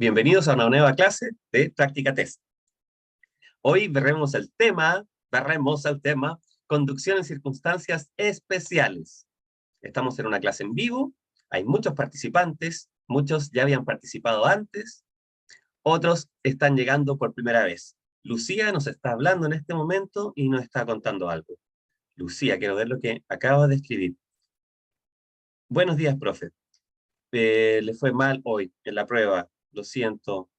Bienvenidos a una nueva clase de Práctica Test. Hoy veremos el tema conducción en circunstancias especiales. Estamos en una clase en vivo, hay muchos participantes, muchos ya habían participado antes, otros están llegando por primera vez. Lucía nos está hablando en este momento y nos está contando algo. Lucía, quiero ver lo que acaba de escribir. Buenos días, profe. Le fue mal hoy en la prueba, lo siento.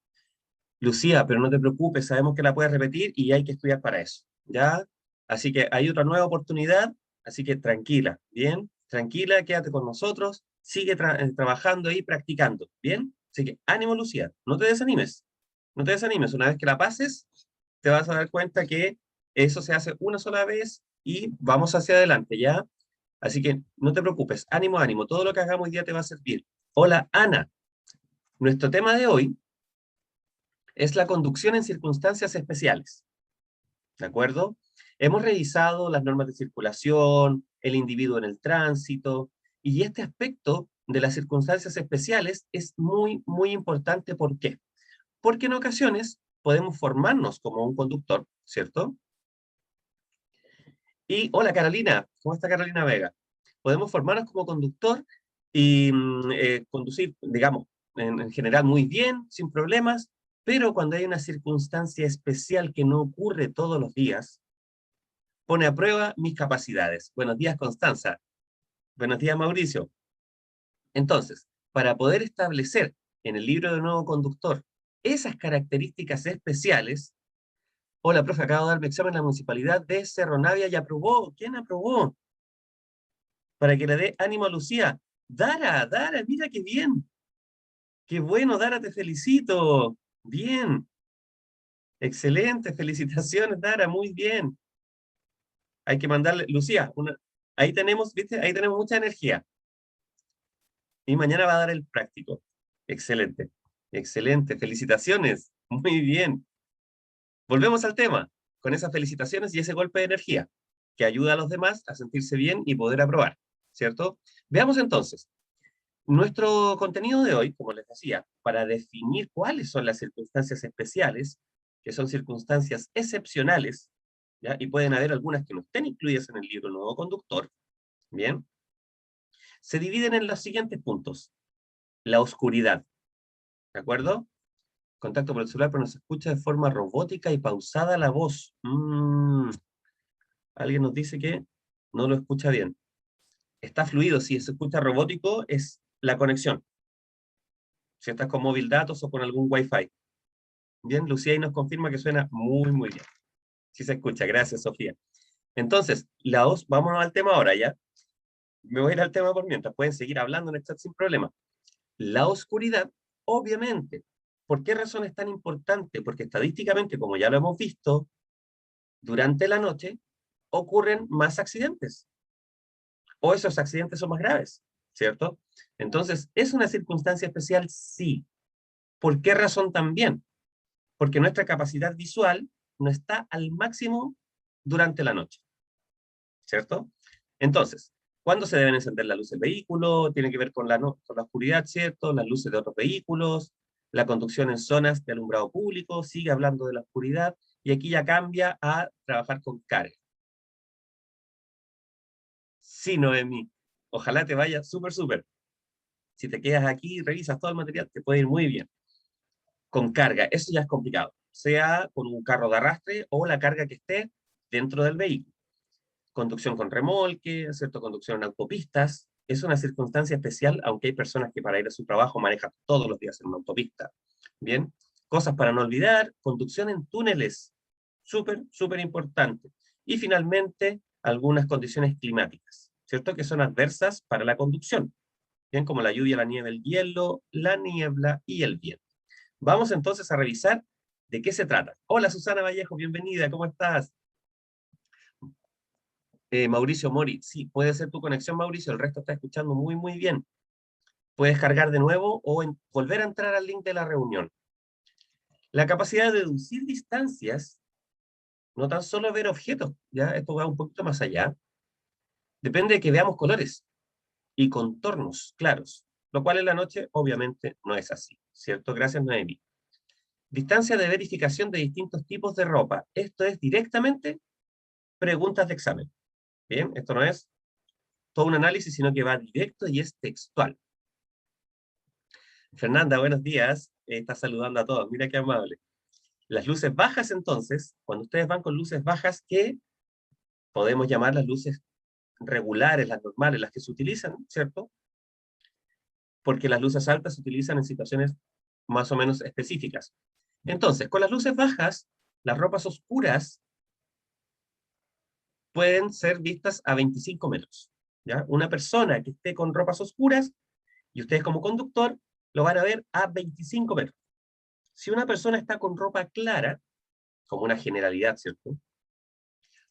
Lucía, pero no te preocupes, sabemos que la puedes repetir y hay que estudiar para eso, ¿ya? Así que hay otra nueva oportunidad, así que tranquila, ¿bien? Tranquila, quédate con nosotros, sigue trabajando ahí, practicando, ¿bien? Así que ánimo, Lucía, no te desanimes, no te desanimes, una vez que la pases, te vas a dar cuenta que eso se hace una sola vez y vamos hacia adelante, ¿ya? Así que no te preocupes, ánimo, ánimo, todo lo que hagamos hoy día te va a servir. Hola, Ana, nuestro tema de hoy es la conducción en circunstancias especiales, ¿de acuerdo? Hemos revisado las normas de circulación, el individuo en el tránsito, y este aspecto de las circunstancias especiales es muy, muy importante. ¿Por qué? Porque en ocasiones podemos formarnos como un conductor, ¿cierto? Y, hola Carolina, ¿cómo está Carolina Vega? Podemos formarnos como conductor y conducir, digamos, en general muy bien, sin problemas, pero cuando hay una circunstancia especial que no ocurre todos los días, pone a prueba mis capacidades. Buenos días, Constanza. Buenos días, Mauricio. Entonces, para poder establecer en el libro de nuevo conductor esas características especiales, hola, profe, acabo de dar mi examen en la municipalidad de Cerro Navia y aprobó. ¿Quién aprobó? Para que le dé ánimo a Lucía. Dara, Dara, mira qué bien. Qué bueno, Dara, te felicito. Bien. Excelente, felicitaciones, Dara, muy bien. Hay que mandarle, Lucía, ahí tenemos, ¿viste? Ahí tenemos mucha energía. Y mañana va a dar el práctico. Excelente, excelente, felicitaciones. Muy bien. Volvemos al tema, con esas felicitaciones y ese golpe de energía, que ayuda a los demás a sentirse bien y poder aprobar, ¿cierto? Veamos entonces. Nuestro contenido de hoy, como les decía, para definir cuáles son las circunstancias especiales, que son circunstancias excepcionales, ¿ya? Y pueden haber algunas que no estén incluidas en el libro Nuevo Conductor, ¿bien? Se dividen en los siguientes puntos. La oscuridad, ¿de acuerdo? Contacto por el celular, pero no se escucha de forma robótica y pausada la voz. Alguien nos dice que no lo escucha bien. Está fluido, si se escucha robótico, es la conexión. Si estás con móvil datos o con algún Wi-Fi. Bien, Lucía ahí nos confirma que suena muy, muy bien. Sí se escucha, gracias, Sofía. Entonces, vámonos al tema ahora, ¿ya? Me voy a ir al tema por mientras, pueden seguir hablando en el chat sin problema. La oscuridad, obviamente. ¿Por qué razón es tan importante? Porque estadísticamente, como ya lo hemos visto, durante la noche ocurren más accidentes, o esos accidentes son más graves, ¿cierto? Entonces, ¿es una circunstancia especial? Sí. ¿Por qué razón también? Porque nuestra capacidad visual no está al máximo durante la noche, ¿cierto? Entonces, ¿cuándo se deben encender la luz del vehículo? Tiene que ver con con la oscuridad, ¿cierto? Las luces de otros vehículos, la conducción en zonas de alumbrado público, sigue hablando de la oscuridad, y aquí ya cambia a trabajar con carga. Sí, Noemí, ojalá te vaya súper, súper. Si te quedas aquí y revisas todo el material, te puede ir muy bien. Con carga, eso ya es complicado, sea con un carro de arrastre o la carga que esté dentro del vehículo. Conducción con remolque, ¿cierto? Conducción en autopistas, es una circunstancia especial, aunque hay personas que para ir a su trabajo manejan todos los días en una autopista. Bien, cosas para no olvidar, conducción en túneles, súper, súper importante. Y finalmente, algunas condiciones climáticas, ¿cierto? Que son adversas para la conducción, bien, como la lluvia, la nieve, el hielo, la niebla y el viento. Vamos entonces a revisar de qué se trata. Hola Susana Vallejo, bienvenida, ¿cómo estás? Mauricio Mori, sí, puede ser tu conexión, Mauricio, el resto está escuchando muy, muy bien. Puedes cargar de nuevo o volver a entrar al link de la reunión. La capacidad de deducir distancias, no tan solo ver objetos, ya esto va un poquito más allá, depende de que veamos colores y contornos claros. lo cual en la noche obviamente no es así, ¿cierto? Gracias, Noemi. Distancia de verificación de distintos tipos de ropa. Esto es directamente preguntas de examen. Bien, esto no es todo un análisis, sino que va directo y es textual. Fernanda, buenos días. Está saludando a todos. Mira qué amable. Las luces bajas, entonces, cuando ustedes van con luces bajas, que podemos llamar las luces regulares, las normales, las que se utilizan, ¿cierto? Porque las luces altas se utilizan en situaciones más o menos específicas. Entonces, con las luces bajas, las ropas oscuras pueden ser vistas a 25 metros. ¿Ya? Una persona que esté con ropas oscuras y ustedes como conductor lo van a ver a 25 metros. Si una persona está con ropa clara, como una generalidad, ¿cierto?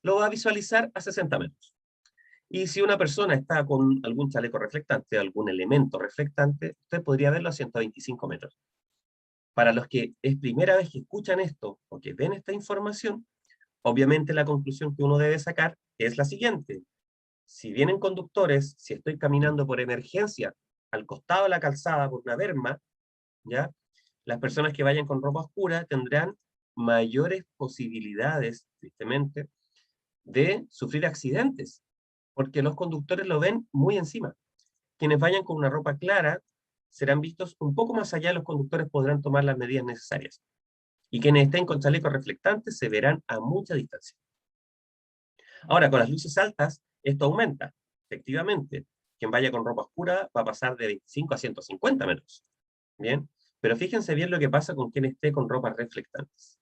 Lo va a visualizar a 60 metros. Y si una persona está con algún chaleco reflectante, algún elemento reflectante, usted podría verlo a 125 metros. Para los que es primera vez que escuchan esto o que ven esta información, obviamente la conclusión que uno debe sacar es la siguiente. Si vienen conductores, si estoy caminando por emergencia al costado de la calzada por una berma, ¿ya? Las personas que vayan con ropa oscura tendrán mayores posibilidades, tristemente, de sufrir accidentes, porque los conductores lo ven muy encima. Quienes vayan con una ropa clara serán vistos un poco más allá, los conductores podrán tomar las medidas necesarias. Y quienes estén con chalecos reflectantes se verán a mucha distancia. Ahora, con las luces altas, esto aumenta. Efectivamente, quien vaya con ropa oscura va a pasar de 25 a 150 metros. Bien, pero fíjense bien lo que pasa con quien esté con ropas reflectantes.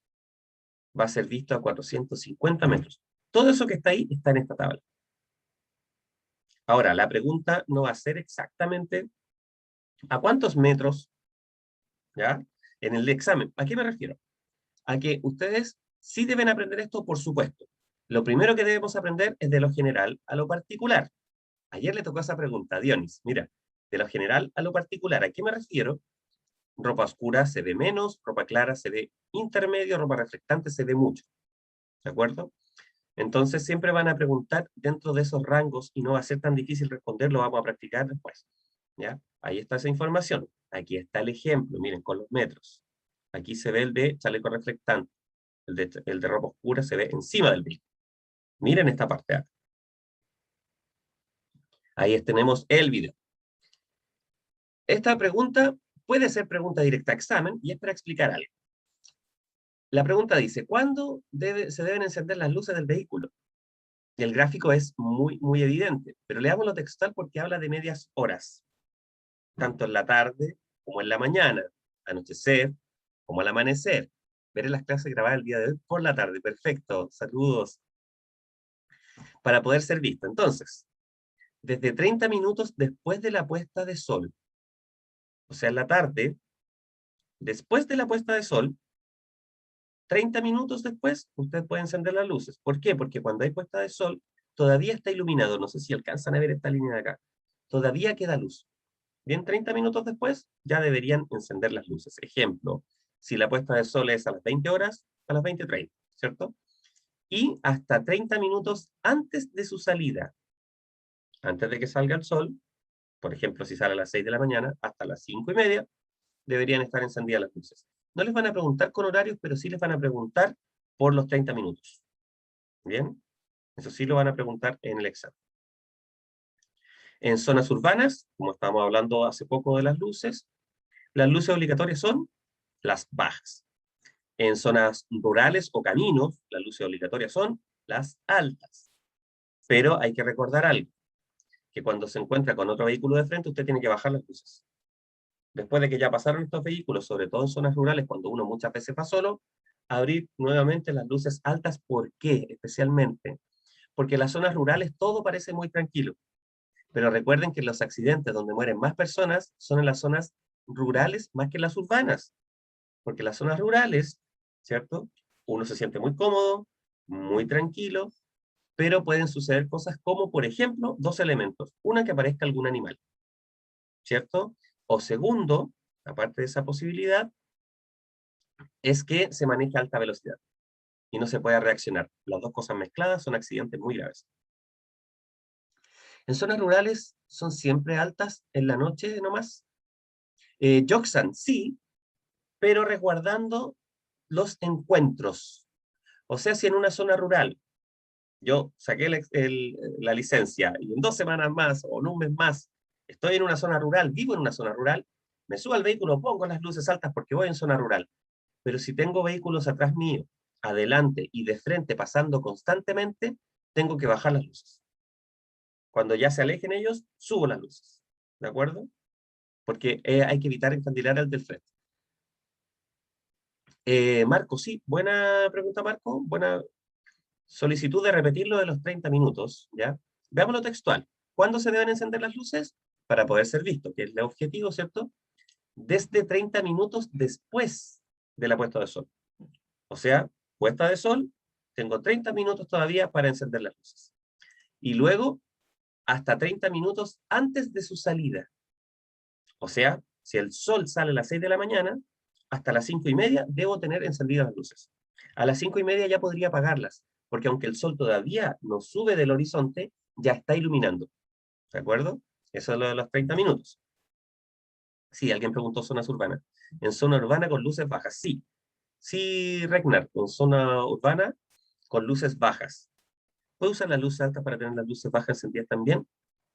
Va a ser visto a 450 metros. Todo eso que está ahí está en esta tabla. Ahora, la pregunta no va a ser exactamente a cuántos metros, ¿ya? En el examen. ¿A qué me refiero? A que ustedes sí deben aprender esto, por supuesto. Lo primero que debemos aprender es de lo general a lo particular. Ayer le tocó esa pregunta a Dionis. Mira, de lo general a lo particular, ¿a qué me refiero? Ropa oscura se ve menos, ropa clara se ve intermedio, ropa reflectante se ve mucho. ¿De acuerdo? Entonces siempre van a preguntar dentro de esos rangos y no va a ser tan difícil responder, lo vamos a practicar después. ¿Ya? Ahí está esa información. Aquí está el ejemplo, miren, con los metros. Aquí se ve el de chaleco reflectante. El de ropa oscura se ve encima del vehículo. Miren esta parte de acá. Ahí tenemos el video. Esta pregunta puede ser pregunta directa a examen y es para explicar algo. La pregunta dice, ¿cuándo se deben encender las luces del vehículo? Y el gráfico es muy evidente, pero leamos lo textual porque habla de medias horas, tanto en la tarde como en la mañana, anochecer como al amanecer. Veré las clases grabadas el día de hoy por la tarde. Perfecto, saludos. Para poder ser visto. Entonces, desde 30 minutos después de la puesta de sol, o sea, en la tarde, después de la puesta de sol, 30 minutos después, usted puede encender las luces. ¿Por qué? Porque cuando hay puesta de sol, todavía está iluminado. No sé si alcanzan a ver esta línea de acá. Todavía queda luz. Bien, 30 minutos después, ya deberían encender las luces. Ejemplo, si la puesta de sol es a las 20 horas, a las 20:30, ¿cierto? Y hasta 30 minutos antes de su salida, antes de que salga el sol, por ejemplo, si sale a las 6 de la mañana, hasta las 5:30, deberían estar encendidas las luces. No les van a preguntar con horarios, pero sí les van a preguntar por los 30 minutos. ¿Bien? Eso sí lo van a preguntar en el examen. En zonas urbanas, como estábamos hablando hace poco de las luces obligatorias son las bajas. En zonas rurales o caminos, las luces obligatorias son las altas. Pero hay que recordar algo, que cuando se encuentra con otro vehículo de frente, usted tiene que bajar las luces. Después de que ya pasaron estos vehículos, sobre todo en zonas rurales, cuando uno muchas veces va solo, abrir nuevamente las luces altas. ¿Por qué? Especialmente porque en las zonas rurales todo parece muy tranquilo. Pero recuerden que los accidentes donde mueren más personas son en las zonas rurales más que en las urbanas. Porque en las zonas rurales, ¿cierto? Uno se siente muy cómodo, muy tranquilo, pero pueden suceder cosas como, por ejemplo, dos elementos. Una, que aparezca algún animal, ¿cierto? O segundo, aparte de esa posibilidad, es que se maneje a alta velocidad y no se pueda reaccionar. Las dos cosas mezcladas son accidentes muy graves. En zonas rurales son siempre altas en la noche nomás, Joxan, sí, pero resguardando los encuentros. O sea, si en una zona rural yo saqué la licencia y en 2 semanas más o en un mes más estoy en una zona rural, vivo en una zona rural, me subo al vehículo, pongo las luces altas porque voy en zona rural. Pero si tengo vehículos atrás mío, adelante y de frente pasando constantemente, tengo que bajar las luces. Cuando ya se alejen ellos, subo las luces. ¿De acuerdo? Porque hay que evitar encandilar al del frente. Marco, sí, buena pregunta, Marco. Buena solicitud de repetir lo de los 30 minutos, ¿ya? Veamos lo textual. ¿Cuándo se deben encender las luces? Para poder ser visto, que es el objetivo, ¿cierto? Desde 30 minutos después de la puesta de sol. O sea, puesta de sol, tengo 30 minutos todavía para encender las luces. Y luego, hasta 30 minutos antes de su salida. O sea, si el sol sale a las 6 de la mañana, hasta las 5:30 debo tener encendidas las luces. A las 5:30 ya podría apagarlas, porque aunque el sol todavía no sube del horizonte, ya está iluminando. ¿De acuerdo? Eso es lo de los 30 minutos. Sí, alguien preguntó zonas urbanas. En zona urbana con luces bajas, sí. Sí, Regnar, en zona urbana con luces bajas. ¿Puedo usar las luces altas para tener las luces bajas encendidas también?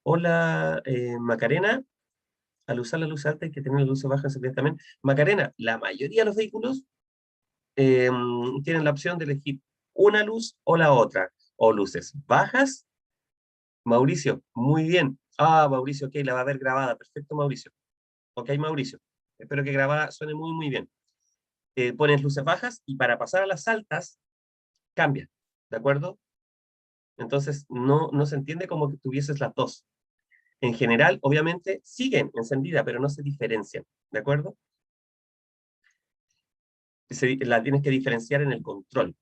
Hola, Macarena. Al usar la luz alta hay que tener la luz baja encendidas también. Macarena, la mayoría de los vehículos tienen la opción de elegir una luz o la otra, o luces bajas. Mauricio, muy bien. Ah, Mauricio, ok, la va a ver grabada. Perfecto, Mauricio. Ok, Mauricio. Espero que grabada suene muy, muy bien. Pones luces bajas y para pasar a las altas, cambia. ¿De acuerdo? Entonces, no se entiende como que tuvieses las dos. En general, obviamente, siguen encendidas, pero no se diferencian. ¿De acuerdo? La tienes que diferenciar en el control.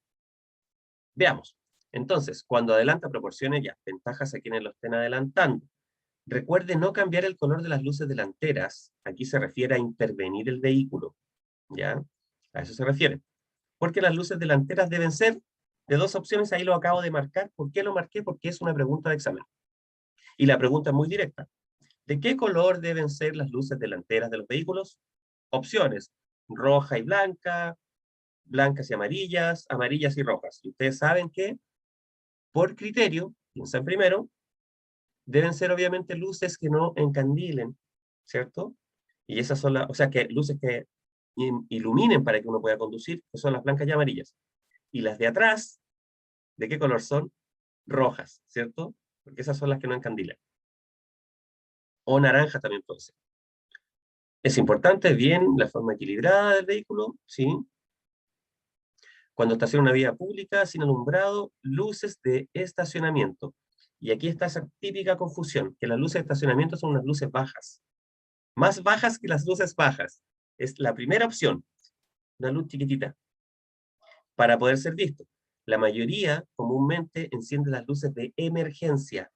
Veamos. Entonces, cuando adelanta, proporcione ya ventajas a quienes lo estén adelantando. Recuerde no cambiar el color de las luces delanteras. Aquí se refiere a intervenir el vehículo. ¿Ya? A eso se refiere. Porque las luces delanteras deben ser de dos opciones. Ahí lo acabo de marcar. ¿Por qué lo marqué? Porque es una pregunta de examen. Y la pregunta es muy directa. ¿De qué color deben ser las luces delanteras de los vehículos? Opciones. Roja y blanca, blancas y amarillas, amarillas y rojas. Y ustedes saben que, por criterio, piensan primero, deben ser obviamente luces que no encandilen, ¿cierto? Y esas son las, o sea, que luces que iluminen para que uno pueda conducir, que son las blancas y amarillas. Y las de atrás, ¿de qué color son? Rojas, ¿cierto? Porque esas son las que no encandilan. O naranja también puede ser. Es importante, bien, la forma equilibrada del vehículo, ¿sí? Cuando estaciona una vía pública, sin alumbrado, luces de estacionamiento. Y aquí está esa típica confusión, que las luces de estacionamiento son unas luces bajas. Más bajas que las luces bajas. Es la primera opción, una luz chiquitita, para poder ser visto. La mayoría comúnmente enciende las luces de emergencia,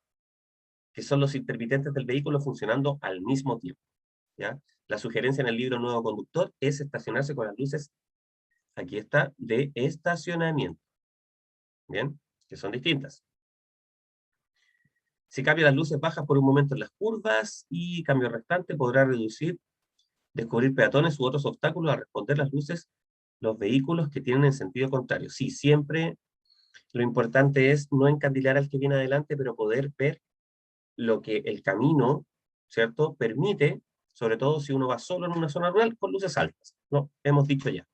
que son los intermitentes del vehículo funcionando al mismo tiempo. ¿Ya? La sugerencia en el libro Nuevo Conductor es estacionarse con las luces, aquí está, de estacionamiento. ¿Bien? Que son distintas. Si cambia las luces bajas por un momento en las curvas y cambio restante, podrá reducir, descubrir peatones u otros obstáculos a responder las luces los vehículos que tienen en sentido contrario. Sí, siempre lo importante es no encandilar al que viene adelante, pero poder ver lo que el camino, ¿cierto?, permite, sobre todo si uno va solo en una zona rural con luces altas. No, hemos dicho ya.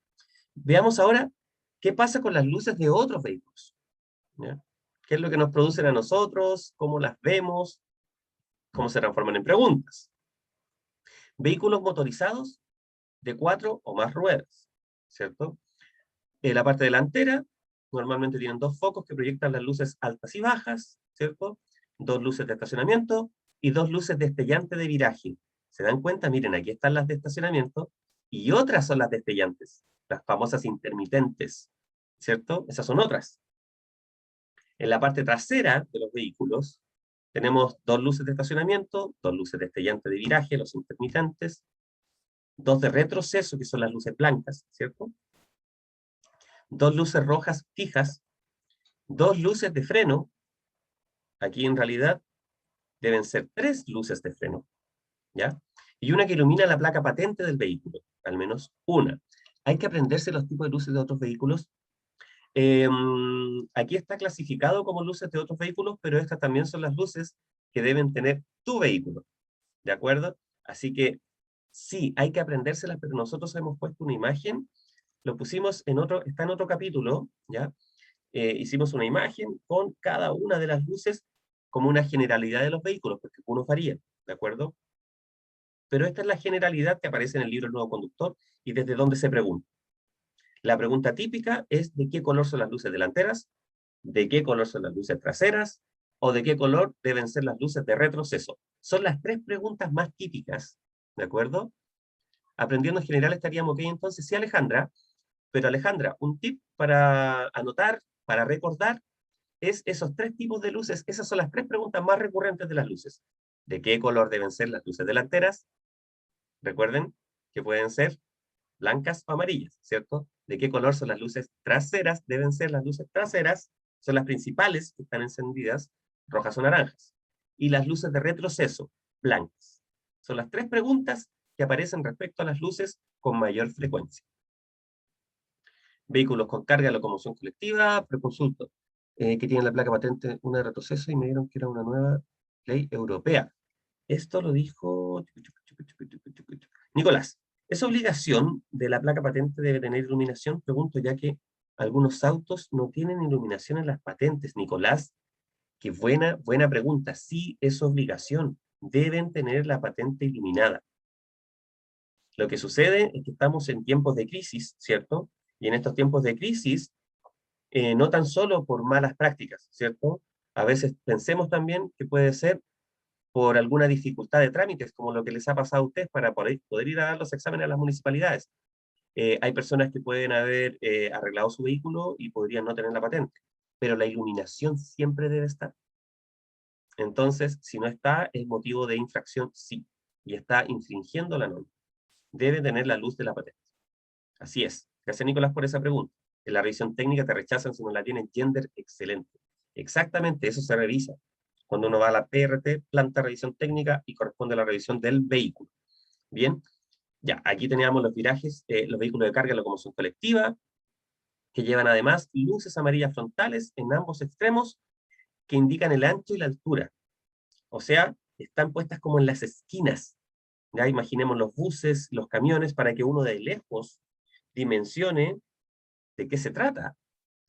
Veamos ahora qué pasa con las luces de otros vehículos. ¿Ya? ¿Qué es lo que nos producen a nosotros? ¿Cómo las vemos? ¿Cómo se transforman en preguntas? Vehículos motorizados de 4 o más ruedas, ¿cierto? En la parte delantera, normalmente tienen dos focos que proyectan las luces altas y bajas, ¿cierto? Dos luces de estacionamiento y dos luces destellantes de viraje. ¿Se dan cuenta? Miren, aquí están las de estacionamiento y otras son las destellantes, las famosas intermitentes, ¿cierto? Esas son otras. En la parte trasera de los vehículos tenemos dos luces de estacionamiento, dos luces destellantes de viraje, los intermitentes, dos de retroceso, que son las luces blancas, ¿cierto? Dos luces rojas fijas, dos luces de freno, aquí en realidad deben ser tres luces de freno, ¿ya? y una que ilumina la placa patente del vehículo, al menos una. Hay que aprenderse los tipos de luces de otros vehículos. Aquí está clasificado como luces de otros vehículos, pero estas también son las luces que deben tener tu vehículo, ¿de acuerdo? Así que sí, hay que aprendérselas, pero nosotros hemos puesto una imagen, lo pusimos en otro, está en otro capítulo, ¿ya? Hicimos una imagen con cada una de las luces como una generalidad de los vehículos, porque unos varían, ¿de acuerdo? Pero esta es la generalidad que aparece en el libro El Nuevo Conductor y desde dónde se pregunta. La pregunta típica es ¿de qué color son las luces delanteras? ¿De qué color son las luces traseras? ¿O de qué color deben ser las luces de retroceso? Son las tres preguntas más típicas, ¿de acuerdo? Aprendiendo en general estaríamos ok entonces, sí Alejandra, pero Alejandra, un tip para anotar, para recordar, es esos tres tipos de luces, esas son las tres preguntas más recurrentes de las luces. ¿De qué color deben ser las luces delanteras? Recuerden que pueden ser blancas o amarillas, ¿cierto? ¿De qué color son las luces traseras? Deben ser las luces traseras, son las principales que están encendidas, rojas o naranjas. Y las luces de retroceso, blancas. Son las tres preguntas que aparecen respecto a las luces con mayor frecuencia. Vehículos con carga de locomoción colectiva, preconsulto, que tienen la placa patente una de retroceso y me dieron que era una nueva ley europea. Esto lo dijo Nicolás. ¿Es obligación de la placa patente debe tener iluminación? Pregunto, ya que algunos autos no tienen iluminación en las patentes. Nicolás, qué buena pregunta. Sí, es obligación. Deben tener la patente iluminada. Lo que sucede es que estamos en tiempos de crisis, ¿cierto? Y en estos tiempos de crisis, no tan solo por malas prácticas, ¿cierto? A veces pensemos también que puede ser por alguna dificultad de trámites, como lo que les ha pasado a ustedes para poder ir a dar los exámenes a las municipalidades. Hay personas que pueden haber arreglado su vehículo y podrían no tener la patente, pero la iluminación siempre debe estar. Entonces, si no está, es motivo de infracción, sí, y está infringiendo la norma. Debe tener la luz de la patente. Así es. Gracias, Nicolás, por esa pregunta. En la revisión técnica te rechazan si no la tienen gender excelente. Exactamente, eso se revisa. Cuando uno va a la PRT, planta revisión técnica, y corresponde a la revisión del vehículo. Bien, ya, aquí teníamos los virajes, los vehículos de carga de locomoción colectiva, que llevan además luces amarillas frontales en ambos extremos que indican el ancho y la altura. O sea, están puestas como en las esquinas. Ya imaginemos los buses, los camiones, para que uno de lejos dimensione de qué se trata,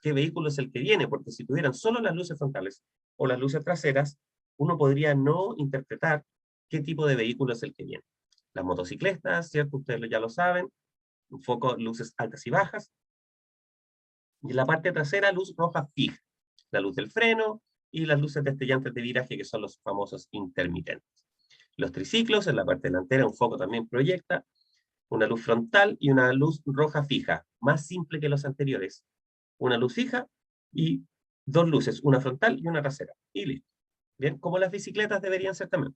qué vehículo es el que viene, porque si tuvieran solo las luces frontales o las luces traseras, uno podría no interpretar qué tipo de vehículo es el que viene. Las motocicletas, ¿cierto? Ustedes ya lo saben, un foco, luces altas y bajas, y en la parte trasera, luz roja fija, la luz del freno y las luces destellantes de viraje, que son los famosos intermitentes. Los triciclos, en la parte delantera, un foco también proyecta, una luz frontal y una luz roja fija, más simple que los anteriores. Una luz fija y dos luces, una frontal y una trasera. Y listo. Bien, como las bicicletas deberían ser también.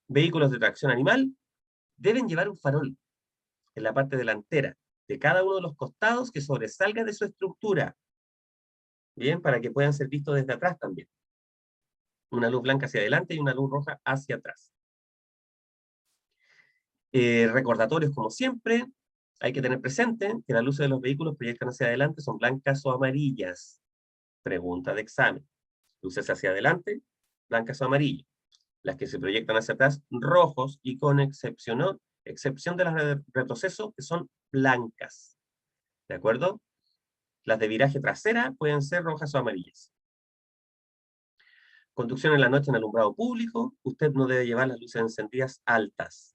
Vehículos de tracción animal deben llevar un farol en la parte delantera de cada uno de los costados que sobresalga de su estructura. Bien, para que puedan ser vistos desde atrás también. Una luz blanca hacia adelante y una luz roja hacia atrás. Recordatorios como siempre, hay que tener presente que las luces de los vehículos proyectan hacia adelante son blancas o amarillas. Pregunta de examen. Luces hacia adelante, blancas o amarillas. Las que se proyectan hacia atrás, rojos, y con excepción de las de retroceso, que son blancas. ¿De acuerdo? Las de viraje trasera pueden ser rojas o amarillas. Conducción en la noche en alumbrado público, usted no debe llevar las luces encendidas altas.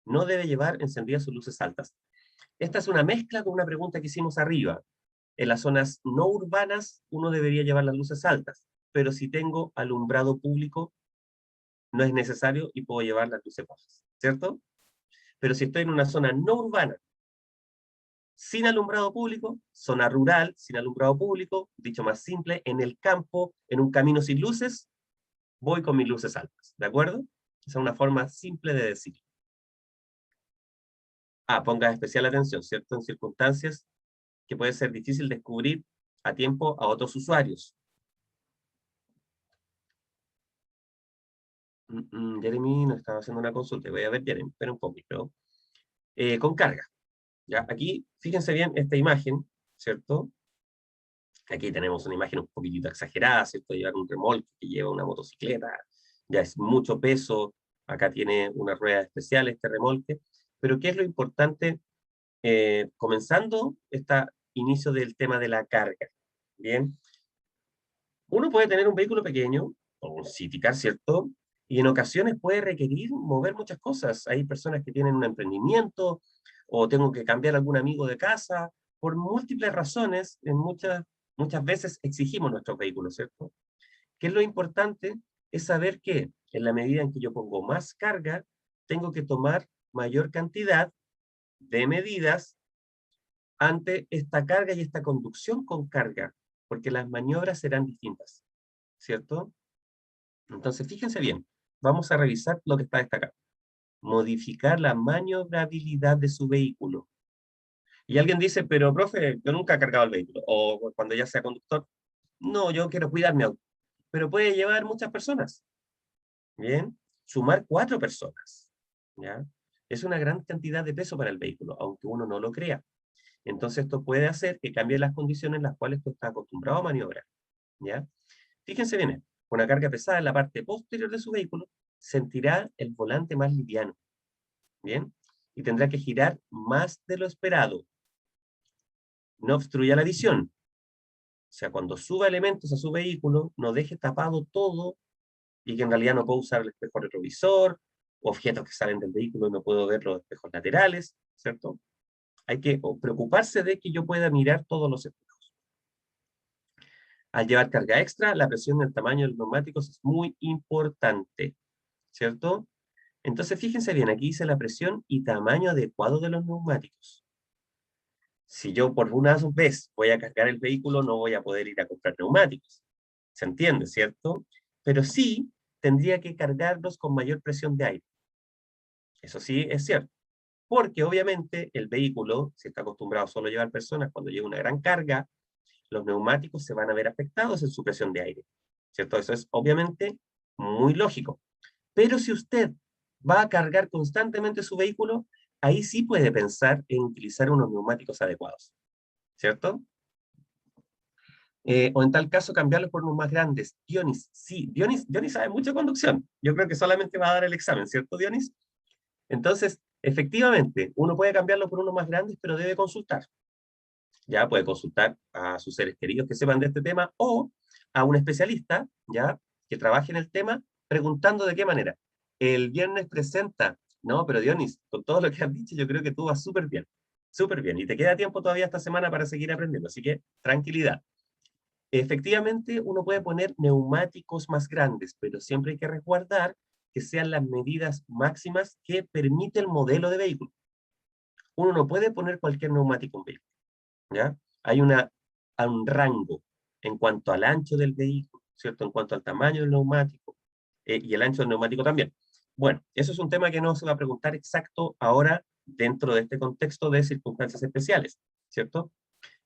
No debe llevar encendidas sus luces altas. Esta es una mezcla con una pregunta que hicimos arriba. En las zonas no urbanas, uno debería llevar las luces altas, pero si tengo alumbrado público, no es necesario y puedo llevar las luces bajas, ¿cierto? Pero si estoy en una zona no urbana, sin alumbrado público, zona rural, sin alumbrado público, dicho más simple, en el campo, en un camino sin luces, voy con mis luces altas, ¿de acuerdo? Esa es una forma simple de decirlo. Ponga especial atención, ¿cierto? En circunstancias que puede ser difícil descubrir a tiempo a otros usuarios. Jeremy nos estaba haciendo una consulta. Voy a ver, Jeremy, espera un poquito. Con carga. ¿Ya? Aquí, fíjense bien esta imagen, ¿cierto? Aquí tenemos una imagen un poquitito exagerada, ¿cierto? Llevar un remolque que lleva una motocicleta, ya es mucho peso. Acá tiene una rueda especial este remolque. Pero ¿qué es lo importante? Comenzando este inicio del tema de la carga. Bien, uno puede tener un vehículo pequeño, o un city car, ¿cierto? Y en ocasiones puede requerir mover muchas cosas. Hay personas que tienen un emprendimiento, o tengo que cambiar a algún amigo de casa, por múltiples razones, muchas veces exigimos nuestros vehículos, ¿cierto? ¿Qué es lo importante? Es saber que en la medida en que yo pongo más carga, tengo que tomar mayor cantidad de medidas ante esta carga y esta conducción con carga, porque las maniobras serán distintas, ¿cierto? Entonces, fíjense bien, vamos a revisar lo que está destacado. Modificar la maniobrabilidad de su vehículo. Y alguien dice, pero profe, yo nunca he cargado el vehículo, o cuando ya sea conductor, no, yo quiero cuidar mi auto, pero puede llevar muchas personas, ¿bien? Sumar 4 personas, ¿ya? Es una gran cantidad de peso para el vehículo, aunque uno no lo crea. Entonces esto puede hacer que cambie las condiciones en las cuales tú estás acostumbrado a maniobrar, ¿ya? Fíjense bien, con una carga pesada en la parte posterior de su vehículo, sentirá el volante más liviano, ¿bien? Y tendrá que girar más de lo esperado. No obstruya la visión. O sea, cuando suba elementos a su vehículo, no deje tapado todo y que en realidad no puedo usar el espejo retrovisor, objetos que salen del vehículo y no puedo ver los espejos laterales, ¿cierto? Hay que preocuparse de que yo pueda mirar todos los espejos. Al llevar carga extra, la presión y el tamaño de los neumáticos es muy importante, ¿cierto? Entonces, fíjense bien, aquí dice la presión y tamaño adecuado de los neumáticos. Si yo por una vez voy a cargar el vehículo, no voy a poder ir a comprar neumáticos. ¿Se entiende, cierto? Pero sí tendría que cargarlos con mayor presión de aire. Eso sí es cierto. Porque obviamente el vehículo, si está acostumbrado solo a llevar personas, cuando lleva una gran carga, los neumáticos se van a ver afectados en su presión de aire. ¿Cierto? Eso es obviamente muy lógico. Pero si usted va a cargar constantemente su vehículo, ahí sí puede pensar en utilizar unos neumáticos adecuados, ¿cierto? O en tal caso cambiarlos por unos más grandes. Dionis, sí, Dionis sabe mucho de conducción. Yo creo que solamente va a dar el examen, ¿cierto, Dionis? Entonces, efectivamente, uno puede cambiarlo por unos más grandes, pero debe consultar. Ya puede consultar a sus seres queridos que sepan de este tema o a un especialista, ya, que trabaje en el tema, preguntando de qué manera. El viernes presenta, no, pero Dionis, con todo lo que has dicho, yo creo que tú vas súper bien, y te queda tiempo todavía esta semana para seguir aprendiendo, así que tranquilidad. Efectivamente, uno puede poner neumáticos más grandes, pero siempre hay que resguardar que sean las medidas máximas que permite el modelo de vehículo. Uno no puede poner cualquier neumático en vehículo, ¿ya? Hay un rango en cuanto al ancho del vehículo, ¿cierto? En cuanto al tamaño del neumático, y el ancho del neumático también. Bueno, eso es un tema que no se va a preguntar exacto ahora dentro de este contexto de circunstancias especiales, ¿cierto?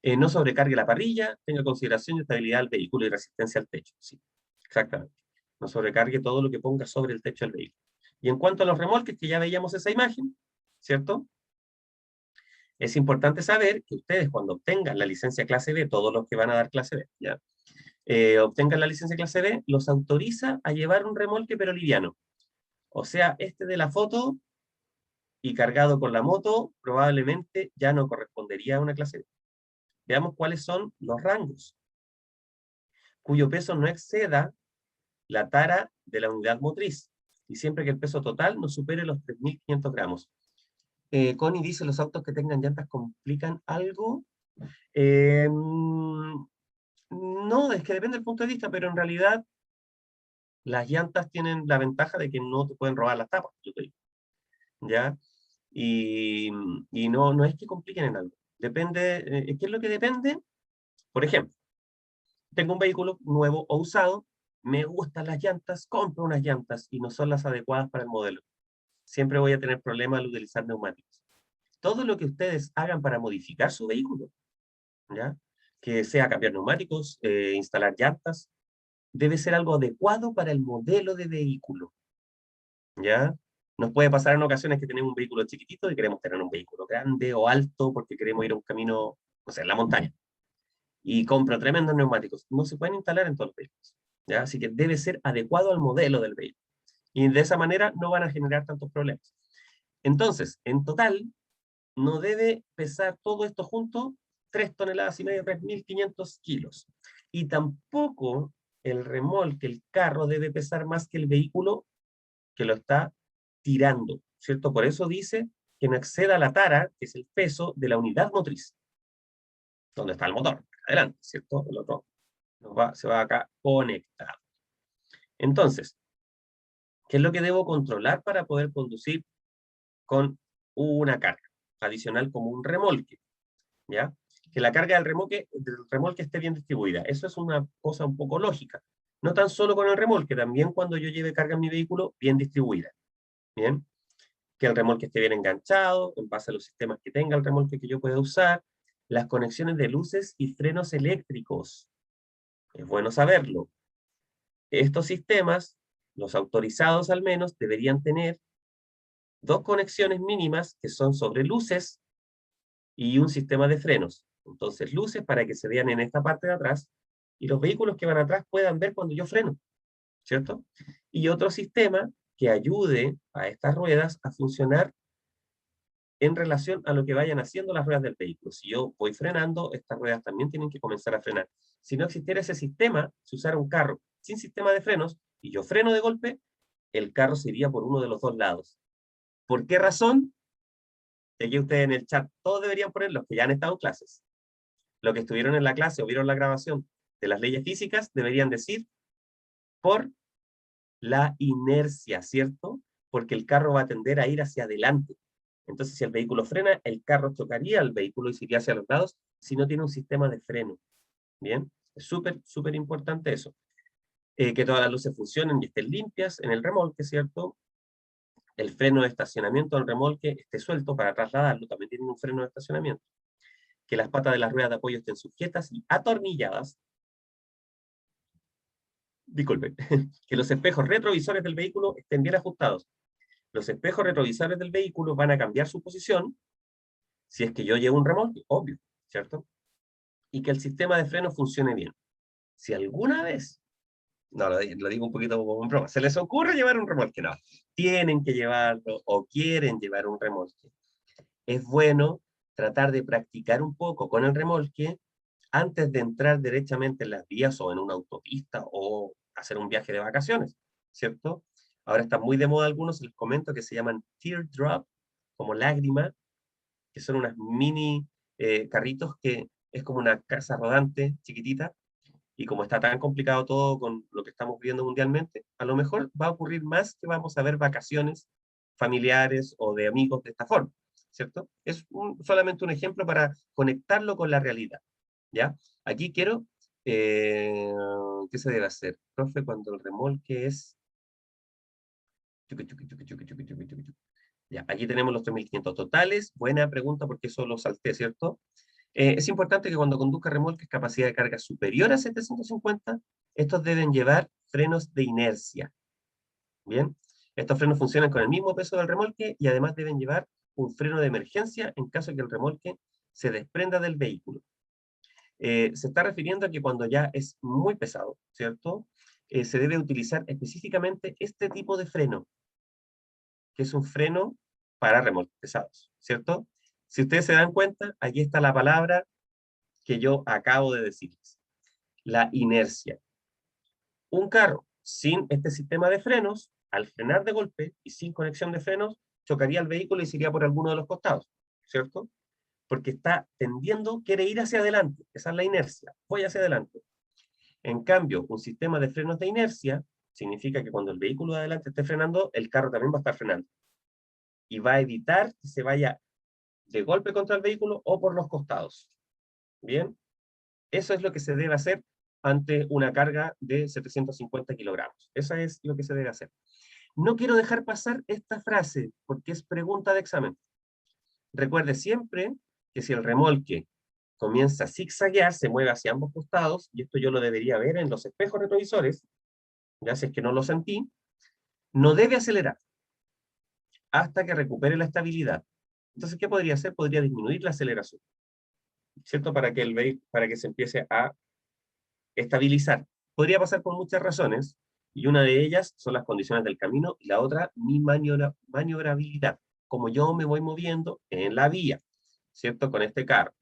No sobrecargue la parrilla, tenga consideración y estabilidad del vehículo y resistencia al techo. Sí, exactamente. No sobrecargue todo lo que ponga sobre el techo del vehículo. Y en cuanto a los remolques, que ya veíamos esa imagen, ¿cierto? Es importante saber que ustedes cuando obtengan la licencia clase B, todos los que van a dar clase B, ¿ya? Obtengan la licencia clase B, los autoriza a llevar un remolque pero liviano. O sea, este de la foto y cargado con la moto probablemente ya no correspondería a una clase B. Veamos cuáles son los rangos, cuyo peso no exceda la tara de la unidad motriz, y siempre que el peso total no supere los 3.500 gramos. Connie dice, ¿los autos que tengan llantas complican algo? No, es que depende del punto de vista, pero en realidad las llantas tienen la ventaja de que no te pueden robar las tapas, yo te digo, ¿ya? Y, y no es que compliquen en algo. Depende, ¿qué es lo que depende? Por ejemplo, tengo un vehículo nuevo o usado, me gustan las llantas, compro unas llantas y no son las adecuadas para el modelo. Siempre voy a tener problemas al utilizar neumáticos. Todo lo que ustedes hagan para modificar su vehículo, ¿ya? Que sea cambiar neumáticos, instalar llantas, debe ser algo adecuado para el modelo de vehículo. ¿ya? Nos puede pasar en ocasiones que tenemos un vehículo chiquitito y queremos tener un vehículo grande o alto porque queremos ir a un camino, no sé, en la montaña. Y compro tremendos neumáticos. No se pueden instalar en todos los vehículos, ¿ya? Así que debe ser adecuado al modelo del vehículo. Y de esa manera no van a generar tantos problemas. Entonces, en total, no debe pesar todo esto junto 3 toneladas y media, 3.500 kilos. Y tampoco el remolque, el carro, debe pesar más que el vehículo que lo está tirando, ¿cierto? Por eso dice que no exceda la tara, que es el peso de la unidad motriz, donde está el motor, adelante, ¿cierto? El otro se va acá conectado. Entonces, ¿qué es lo que debo controlar para poder conducir con una carga adicional como un remolque? ¿Ya? Que la carga del remolque esté bien distribuida. Eso es una cosa un poco lógica. No tan solo con el remolque, también cuando yo lleve carga en mi vehículo, bien distribuida. ¿Bien? Que el remolque esté bien enganchado, en base a los sistemas que tenga el remolque que yo pueda usar, las conexiones de luces y frenos eléctricos. Es bueno saberlo. Estos sistemas, los autorizados al menos, deberían tener 2 conexiones mínimas que son sobre luces y un sistema de frenos. Entonces, luces para que se vean en esta parte de atrás y los vehículos que van atrás puedan ver cuando yo freno, ¿cierto? Y otro sistema que ayude a estas ruedas a funcionar en relación a lo que vayan haciendo las ruedas del vehículo. Si yo voy frenando, estas ruedas también tienen que comenzar a frenar. Si no existiera ese sistema, si usara un carro sin sistema de frenos y yo freno de golpe, el carro se iría por uno de los dos lados. ¿Por qué razón? Aquí ustedes en el chat, todos deberían poner los que ya han estado en clases. Los que estuvieron en la clase o vieron la grabación de las leyes físicas deberían decir por la inercia, ¿cierto? Porque el carro va a tender a ir hacia adelante. Entonces, si el vehículo frena, el carro chocaría al vehículo y se iría hacia los lados si no tiene un sistema de freno. ¿Bien? Es súper, súper importante eso. Que todas las luces funcionen y estén limpias en el remolque, ¿cierto? El freno de estacionamiento del remolque esté suelto para trasladarlo, también tiene un freno de estacionamiento. Que las patas de las ruedas de apoyo estén sujetas y atornilladas. Disculpen. Que los espejos retrovisores del vehículo estén bien ajustados. Los espejos retrovisores del vehículo van a cambiar su posición si es que yo llevo un remolque, obvio, ¿cierto? Y que el sistema de freno funcione bien. Si alguna vez, no, lo digo un poquito como en broma, se les ocurre llevar un remolque, no, tienen que llevarlo o quieren llevar un remolque. Es bueno tratar de practicar un poco con el remolque antes de entrar derechamente en las vías o en una autopista o hacer un viaje de vacaciones, ¿cierto? Ahora están muy de moda algunos, les comento, que se llaman teardrop, como lágrima, que son unas mini carritos que es como una casa rodante chiquitita, y como está tan complicado todo con lo que estamos viviendo mundialmente, a lo mejor va a ocurrir más que vamos a ver vacaciones familiares o de amigos de esta forma, ¿cierto? Es solamente un ejemplo para conectarlo con la realidad, ¿ya? Aquí quiero, ¿qué se debe hacer? Profe, cuando el remolque es... Ya, aquí tenemos los 3.500 totales. Buena pregunta porque eso lo salté, ¿cierto? Es importante que cuando conduzca remolques capacidad de carga superior a 750, estos deben llevar frenos de inercia. Bien, estos frenos funcionan con el mismo peso del remolque y además deben llevar un freno de emergencia en caso de que el remolque se desprenda del vehículo. Se está refiriendo a que cuando ya es muy pesado, ¿cierto? Se debe utilizar específicamente este tipo de freno, que es un freno para remolques pesados, ¿cierto? Si ustedes se dan cuenta, aquí está la palabra que yo acabo de decirles, la inercia. Un carro sin este sistema de frenos, al frenar de golpe y sin conexión de frenos, chocaría el vehículo y se iría por alguno de los costados, ¿cierto? Porque está tendiendo, quiere ir hacia adelante, esa es la inercia, voy hacia adelante. En cambio, un sistema de frenos de inercia significa que cuando el vehículo de adelante esté frenando, el carro también va a estar frenando. Y va a evitar que se vaya de golpe contra el vehículo o por los costados. Bien, eso es lo que se debe hacer ante una carga de 750 kilogramos. Eso es lo que se debe hacer. No quiero dejar pasar esta frase porque es pregunta de examen. Recuerde siempre que si el remolque comienza a zigzaguear, se mueve hacia ambos costados, y esto yo lo debería ver en los espejos retrovisores, ya si es que no lo sentí, no debe acelerar. hasta que recupere la estabilidad. Entonces, ¿qué podría hacer? Podría disminuir la aceleración, ¿cierto? Para que se empiece a estabilizar. Podría pasar por muchas razones, y una de ellas son las condiciones del camino, y la otra, mi maniobrabilidad, como yo me voy moviendo en la vía, ¿cierto? Con este carro.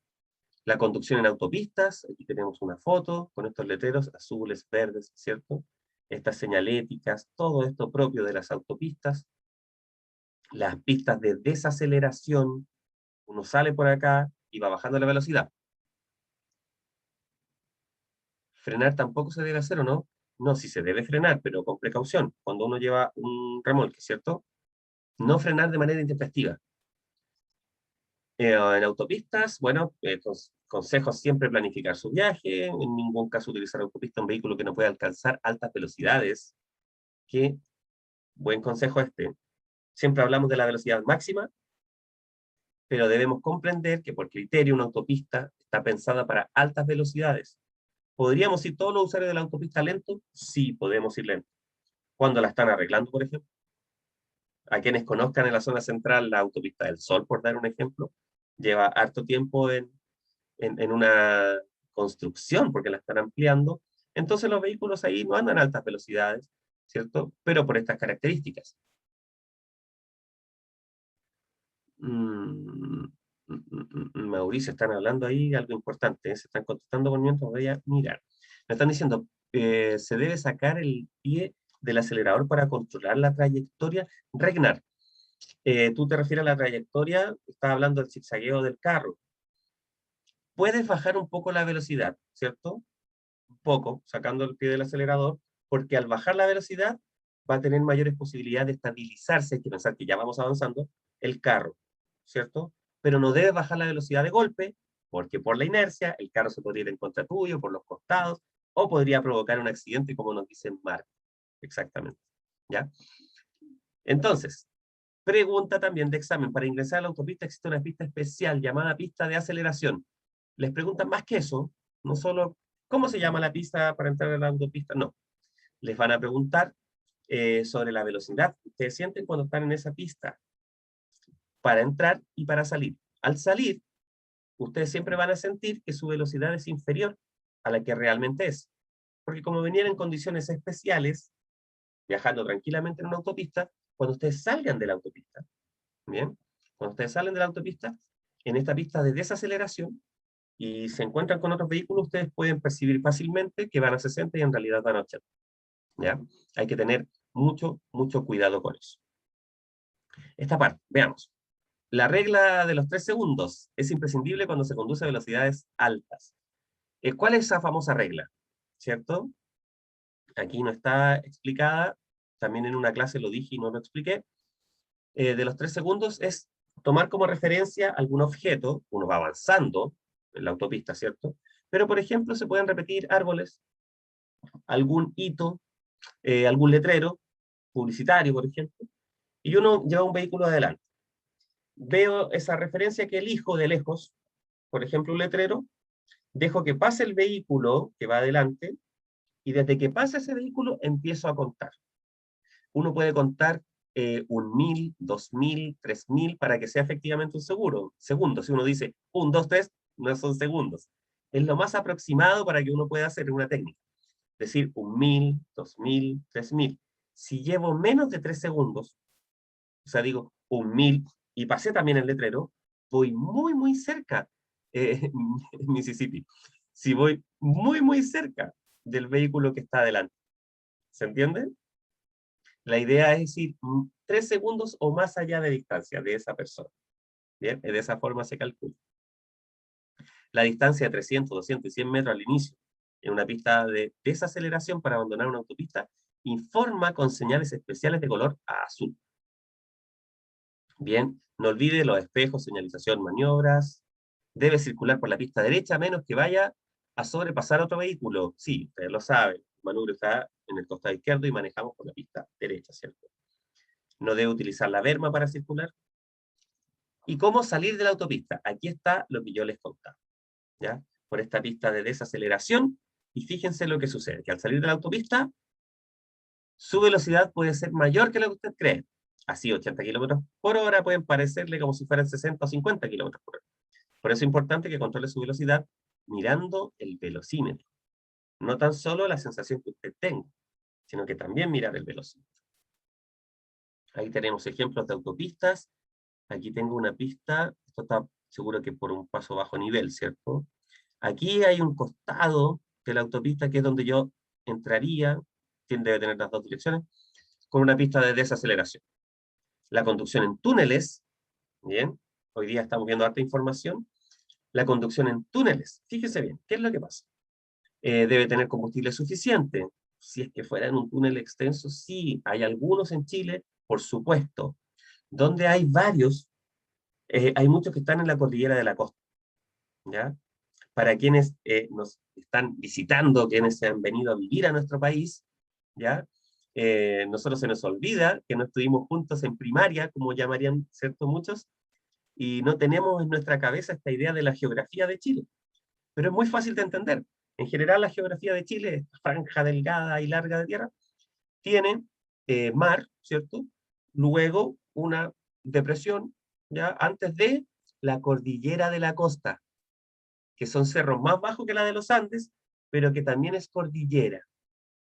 La conducción en autopistas, aquí tenemos una foto con estos letreros azules, verdes, ¿cierto? Estas señaléticas, todo esto propio de las autopistas. Las pistas de desaceleración, uno sale por acá y va bajando la velocidad. Frenar tampoco se debe hacer, ¿o no? No, sí se debe frenar, pero con precaución, cuando uno lleva un remolque, ¿cierto? No frenar de manera intempestiva. En autopistas, bueno, consejos siempre planificar su viaje, en ningún caso utilizar autopista un vehículo que no pueda alcanzar altas velocidades, que, buen consejo este, siempre hablamos de la velocidad máxima, pero debemos comprender que por criterio una autopista está pensada para altas velocidades. ¿Podríamos ir todos los usuarios de la autopista lento? Sí, podemos ir lento. Cuando la están arreglando, por ejemplo. A quienes conozcan en la zona central la autopista del Sol, por dar un ejemplo, lleva harto tiempo en una construcción porque la están ampliando. Entonces los vehículos ahí no andan a altas velocidades, ¿cierto? Pero por estas características. Mm, Mauricio, están hablando ahí algo importante, ¿eh? Se están contestando por mientras voy a mirar. Me están diciendo, se debe sacar el pie del acelerador para controlar la trayectoria. Regnar, tú te refieres a la trayectoria, estás hablando del zigzagueo del carro. Puedes bajar un poco la velocidad, ¿cierto? Un poco, sacando el pie del acelerador, porque al bajar la velocidad va a tener mayores posibilidades de estabilizarse, hay que pensar que ya vamos avanzando, el carro, ¿cierto? Pero no debes bajar la velocidad de golpe, porque por la inercia el carro se podría ir en contra tuyo, por los costados, o podría provocar un accidente, como nos dicen Mark. Exactamente, ¿ya? Entonces, pregunta también de examen. Para ingresar a la autopista existe una pista especial llamada pista de aceleración. Les preguntan más que eso, no solo cómo se llama la pista para entrar a la autopista, no. Les van a preguntar sobre la velocidad que ustedes sienten cuando están en esa pista para entrar y para salir. Al salir, ustedes siempre van a sentir que su velocidad es inferior a la que realmente es. Porque como venían en condiciones especiales, viajando tranquilamente en una autopista, cuando ustedes salgan de la autopista, ¿bien? Cuando ustedes salen de la autopista, en esta pista de desaceleración, y se encuentran con otros vehículos, ustedes pueden percibir fácilmente que van a 60 y en realidad van a 80. ¿Ya? Hay que tener mucho, mucho cuidado con eso. Esta parte, veamos. La regla de los 3 segundos es imprescindible cuando se conduce a velocidades altas. ¿Cuál es esa famosa regla? ¿Cierto? Aquí no está explicada, también en una clase lo dije y no lo expliqué. De los 3 segundos es tomar como referencia algún objeto, uno va avanzando en la autopista, ¿cierto? Pero, por ejemplo, se pueden repetir árboles, algún hito, algún letrero publicitario, por ejemplo, y uno lleva un vehículo adelante. Veo esa referencia que elijo de lejos, por ejemplo, un letrero, dejo que pase el vehículo que va adelante, y desde que pasa ese vehículo empiezo a contar. Uno puede contar 1000, 2000, 3000 para que sea efectivamente un segundo. Si uno dice 1, 2, 3, no son segundos. Es lo más aproximado para que uno pueda hacer una técnica. Decir 1000, 2000, 3000. Si llevo menos de 3 segundos, o sea, digo 1000 y pasé también el letrero, voy muy, muy cerca en Mississippi. Si voy muy, muy cerca del vehículo que está adelante. ¿Se entiende? La idea es ir 3 segundos o más allá de distancia de esa persona. Bien, de esa forma se calcula. La distancia de 300, 200 y 100 metros al inicio en una pista de desaceleración para abandonar una autopista informa con señales especiales de color azul. Bien, no olvide los espejos, señalización, maniobras. Debe circular por la pista derecha a menos que vaya a sobrepasar otro vehículo. Sí, ustedes lo saben. El manubrio está en el costado izquierdo y manejamos por la pista derecha, ¿cierto? No debe utilizar la berma para circular. ¿Y cómo salir de la autopista? Aquí está lo que yo les contaba, ¿ya? Por esta pista de desaceleración, y fíjense lo que sucede, que al salir de la autopista, su velocidad puede ser mayor que lo que usted cree. Así 80 kilómetros por hora pueden parecerle como si fueran 60 o 50 kilómetros por hora. Por eso es importante que controle su velocidad mirando el velocímetro. No tan solo la sensación que usted tenga, sino que también mirar el velocímetro. Ahí tenemos ejemplos de autopistas. Aquí tengo una pista, esto está seguro que por un paso bajo nivel, ¿cierto? Aquí hay un costado de la autopista que es donde yo entraría, debe tener las dos direcciones, con una pista de desaceleración. La conducción en túneles, bien, hoy día estamos viendo harta información. La conducción en túneles, fíjese bien, ¿qué es lo que pasa? Debe tener combustible suficiente. Si es que fuera en un túnel extenso, sí, hay algunos en Chile, por supuesto. Donde hay varios, hay muchos que están en la cordillera de la costa, ¿ya? Para quienes nos están visitando, quienes se han venido a vivir a nuestro país, ¿ya? Nosotros se nos olvida que no estuvimos juntos en primaria, como llamarían, ¿cierto? Muchos, y no tenemos en nuestra cabeza esta idea de la geografía de Chile. Pero es muy fácil de entender. En general, la geografía de Chile, esta franja delgada y larga de tierra, tiene mar, ¿cierto? Luego una depresión, ¿ya? Antes de la cordillera de la costa, que son cerros más bajos que la de los Andes, pero que también es cordillera,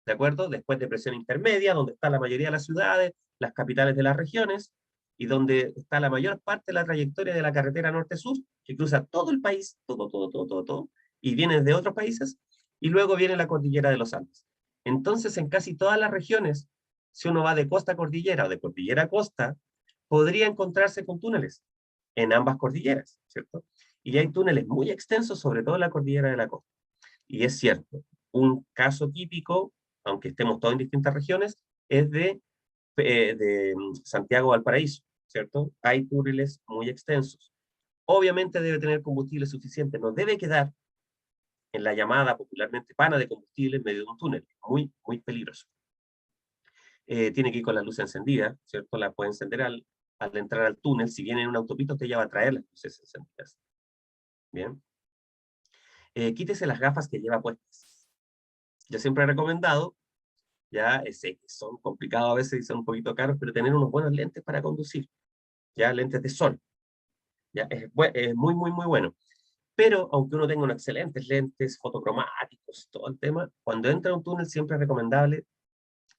¿de acuerdo? Después depresión intermedia, donde está la mayoría de las ciudades, las capitales de las regiones, y donde está la mayor parte de la trayectoria de la carretera norte-sur, que cruza todo el país, todo, y viene de otros países, y luego viene la cordillera de los Andes. Entonces, en casi todas las regiones, si uno va de costa a cordillera o de cordillera a costa, podría encontrarse con túneles en ambas cordilleras, ¿cierto? Y hay túneles muy extensos, sobre todo en la cordillera de la costa. Y es cierto, un caso típico, aunque estemos todos en distintas regiones, es de Santiago a Valparaíso, ¿cierto? Hay túneles muy extensos. Obviamente debe tener combustible suficiente, no debe quedar en la llamada popularmente pana de combustible en medio de un túnel, muy peligroso. Tiene que ir con la luz encendida, ¿cierto? La puede encender al entrar al túnel. Si viene en un autopista, usted ya va a traer las luces encendidas. Bien. Quítese las gafas que lleva puestas. Yo siempre he recomendado, ya sé que son complicados a veces y son un poquito caros, pero tener unos buenos lentes para conducir, ya lentes de sol, ya es muy bueno. Pero aunque uno tenga unos excelentes lentes fotocromáticos, todo el tema, cuando entra a un túnel siempre es recomendable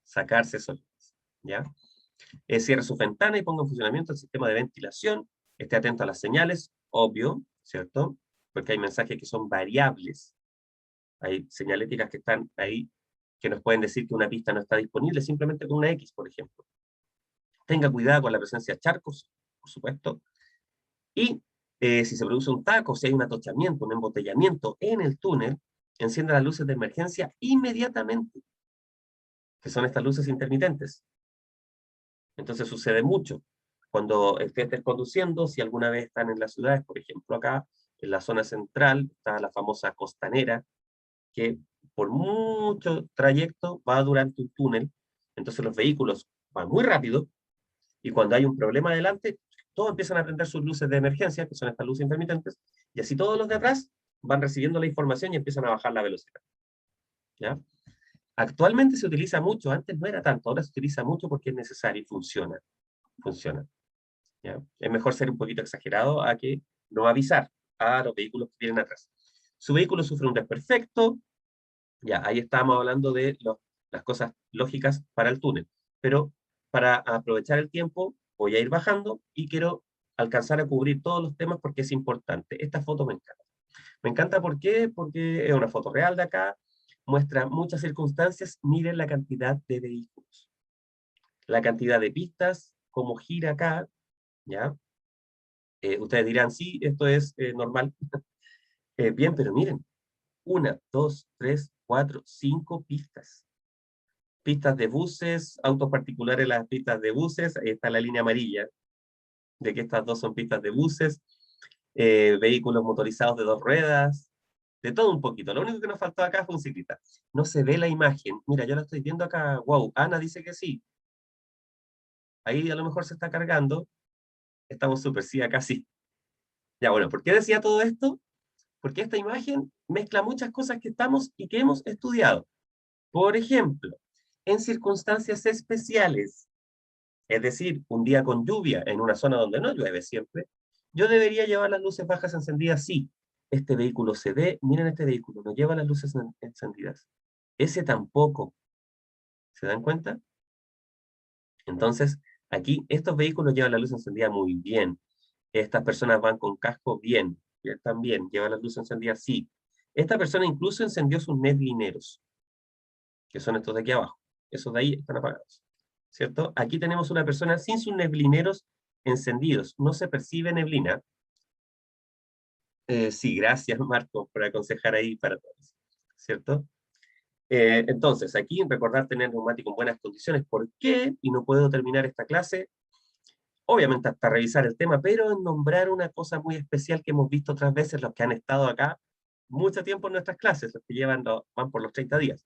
sacarse esos lentes, ¿ya? Cierre su ventana y ponga en funcionamiento el sistema de ventilación, esté atento a las señales, obvio, ¿cierto? Porque hay mensajes que son variables, hay señaléticas que están ahí que nos pueden decir que una pista no está disponible simplemente con una X, por ejemplo. Tenga cuidado con la presencia de charcos, por supuesto, y si se produce un taco, si hay un atochamiento, un embotellamiento en el túnel, encienda las luces de emergencia inmediatamente, que son estas luces intermitentes. Entonces sucede mucho. Cuando estés conduciendo, si alguna vez están en las ciudades, por ejemplo acá, en la zona central, está la famosa costanera, que por mucho trayecto va durante un túnel, entonces los vehículos van muy rápido, y cuando hay un problema adelante, todos empiezan a prender sus luces de emergencia, que son estas luces intermitentes, y así todos los de atrás van recibiendo la información y empiezan a bajar la velocidad. ¿Ya? Actualmente se utiliza mucho, antes no era tanto, ahora se utiliza mucho porque es necesario y funciona. ¿Ya? Es mejor ser un poquito exagerado a que no avisar a los vehículos que vienen atrás. Su vehículo sufre un desperfecto, ya, ahí estábamos hablando de las cosas lógicas para el túnel. Pero para aprovechar el tiempo, voy a ir bajando y quiero alcanzar a cubrir todos los temas porque es importante. Esta foto me encanta. Me encanta ¿por qué? Porque es una foto real de acá, muestra muchas circunstancias. Miren la cantidad de vehículos, la cantidad de pistas, cómo gira acá, ¿ya? Ustedes dirán, sí, esto es normal. Bien, pero miren, una, dos, tres, cuatro, cinco pistas. Pistas de buses, autos particulares, las pistas de buses, ahí está la línea amarilla, de que estas dos son pistas de buses, vehículos motorizados de dos ruedas, de todo un poquito. Lo único que nos faltó acá fue un ciclista. No se ve la imagen. Mira, yo la estoy viendo acá. Wow, Ana dice que sí. Ahí a lo mejor se está cargando. Estamos súper, sí, acá sí. Ya, bueno, ¿por qué decía todo esto? Porque esta imagen mezcla muchas cosas que estamos y que hemos estudiado. Por ejemplo, en circunstancias especiales, es decir, un día con lluvia en una zona donde no llueve siempre, yo debería llevar las luces bajas encendidas. Sí, este vehículo se ve, miren este vehículo, no lleva las luces encendidas. Ese tampoco. ¿Se dan cuenta? Entonces, aquí estos vehículos llevan la luz encendida muy bien. Estas personas van con casco bien, están bien, llevan las luces encendidas, sí. Esta persona incluso encendió sus neblineros, que son estos de aquí abajo. Esos de ahí están apagados, ¿cierto? Aquí tenemos una persona sin sus neblineros encendidos. No se percibe neblina. Sí, gracias, Marco, por aconsejar ahí para todos, ¿cierto? Entonces, aquí recordar tener neumático en buenas condiciones. ¿Por qué? Y no puedo terminar esta clase obviamente hasta revisar el tema, pero en nombrar una cosa muy especial que hemos visto otras veces los que han estado acá mucho tiempo en nuestras clases, los que van por los 30 días,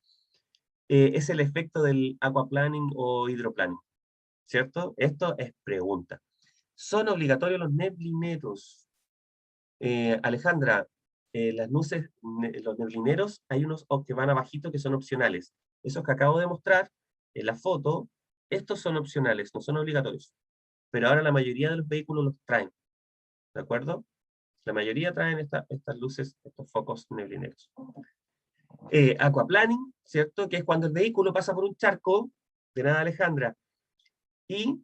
es el efecto del aquaplaning o hidroplaning, ¿cierto? Esto es pregunta. ¿Son obligatorios los neblineros? Alejandra, las luces, los neblineros, hay unos que van abajito que son opcionales. Esos que acabo de mostrar en la foto, estos son opcionales, no son obligatorios. Pero ahora la mayoría de los vehículos los traen, ¿de acuerdo? La mayoría traen estas luces, estos focos neblineros. Aquaplaning, ¿cierto? Que es cuando el vehículo pasa por un charco, de nada Alejandra, y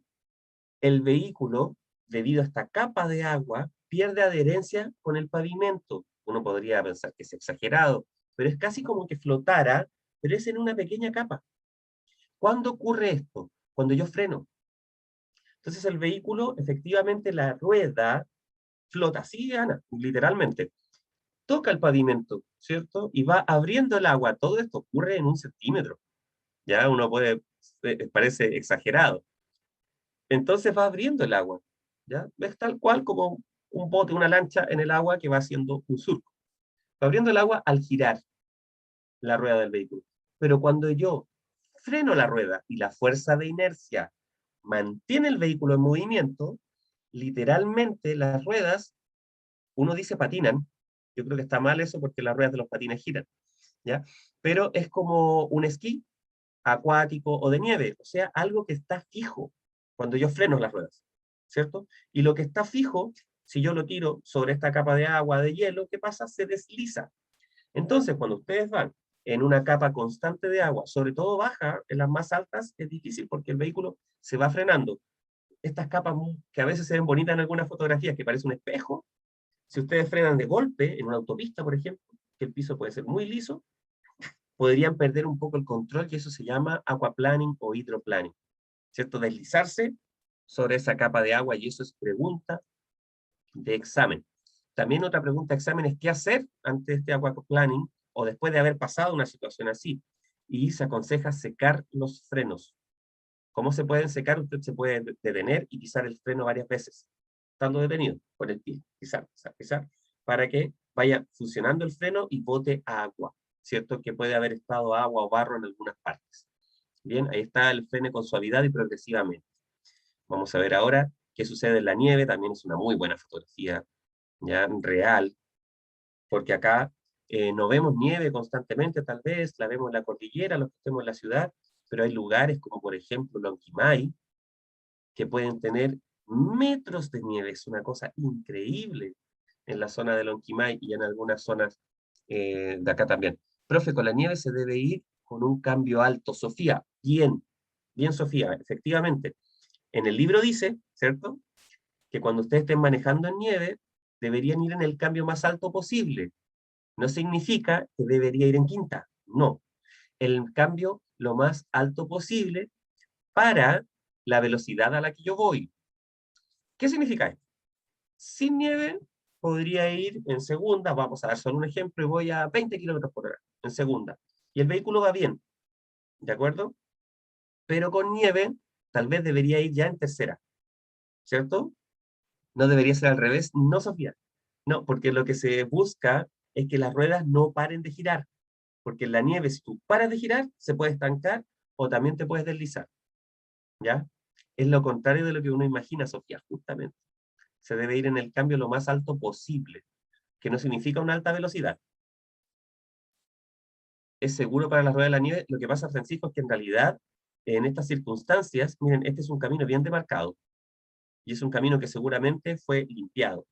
el vehículo, debido a esta capa de agua, pierde adherencia con el pavimento. Uno podría pensar que es exagerado, pero es casi como que flotara, pero es en una pequeña capa. ¿Cuándo ocurre esto? Cuando yo freno. Entonces el vehículo, efectivamente, la rueda flota, así, Ana, literalmente. Toca el pavimento, ¿cierto? Y va abriendo el agua. Todo esto ocurre en 1 centímetro. Ya uno puede, parece exagerado. Entonces va abriendo el agua. ¿Ya? Es tal cual como un bote, una lancha en el agua que va haciendo un surco. Va abriendo el agua al girar la rueda del vehículo. Pero cuando yo freno la rueda y la fuerza de inercia mantiene el vehículo en movimiento, literalmente las ruedas, uno dice patinan, yo creo que está mal eso porque las ruedas de los patines giran, ¿ya? Pero es como un esquí acuático o de nieve, o sea, algo que está fijo cuando yo freno las ruedas, ¿cierto? Y lo que está fijo, si yo lo tiro sobre esta capa de agua, de hielo, ¿qué pasa? Se desliza. Entonces, cuando ustedes van en una capa constante de agua, sobre todo baja, en las más altas, es difícil porque el vehículo se va frenando. Estas capas que a veces se ven bonitas en algunas fotografías, que parece un espejo, si ustedes frenan de golpe en una autopista, por ejemplo, que el piso puede ser muy liso, podrían perder un poco el control y eso se llama aquaplaning o hidroplaning, ¿cierto? Deslizarse sobre esa capa de agua y eso es pregunta de examen. También otra pregunta de examen es qué hacer ante este aquaplaning o después de haber pasado una situación así. Y se aconseja secar los frenos. ¿Cómo se pueden secar? Usted se puede detener y pisar el freno varias veces, estando detenido con el pie, pisar, pisar, pisar, para que vaya funcionando el freno y bote agua, ¿cierto? Que puede haber estado agua o barro en algunas partes. Bien, ahí está el freno con suavidad y progresivamente. Vamos a ver ahora qué sucede en la nieve, también es una muy buena fotografía, ya real, porque acá no vemos nieve constantemente, tal vez, la vemos en la cordillera, los que estemos en la ciudad, pero hay lugares como por ejemplo Lonquimay, que pueden tener metros de nieve, es una cosa increíble en la zona de Lonquimay y en algunas zonas de acá también. Profe, con la nieve se debe ir con un cambio alto. Sofía, bien, bien Sofía, efectivamente. En el libro dice, ¿cierto? Que cuando ustedes estén manejando en nieve, deberían ir en el cambio más alto posible. No significa que debería ir en quinta, no. El cambio lo más alto posible para la velocidad a la que yo voy. ¿Qué significa esto? Sin nieve podría ir en segunda, vamos a dar solo un ejemplo, y voy a 20 kilómetros por hora en segunda. Y el vehículo va bien, ¿de acuerdo? Pero con nieve tal vez debería ir ya en tercera, ¿cierto? No debería ser al revés, no, Sofía. No, porque lo que se busca es que las ruedas no paren de girar. Porque en la nieve, si tú paras de girar, se puede estancar o también te puedes deslizar, ¿ya? Es lo contrario de lo que uno imagina, Sofía, justamente. Se debe ir en el cambio lo más alto posible, que no significa una alta velocidad. Es seguro para las ruedas de la nieve. Lo que pasa, Francisco, es que en realidad en estas circunstancias, miren, este es un camino bien demarcado, y es un camino que seguramente fue limpiado,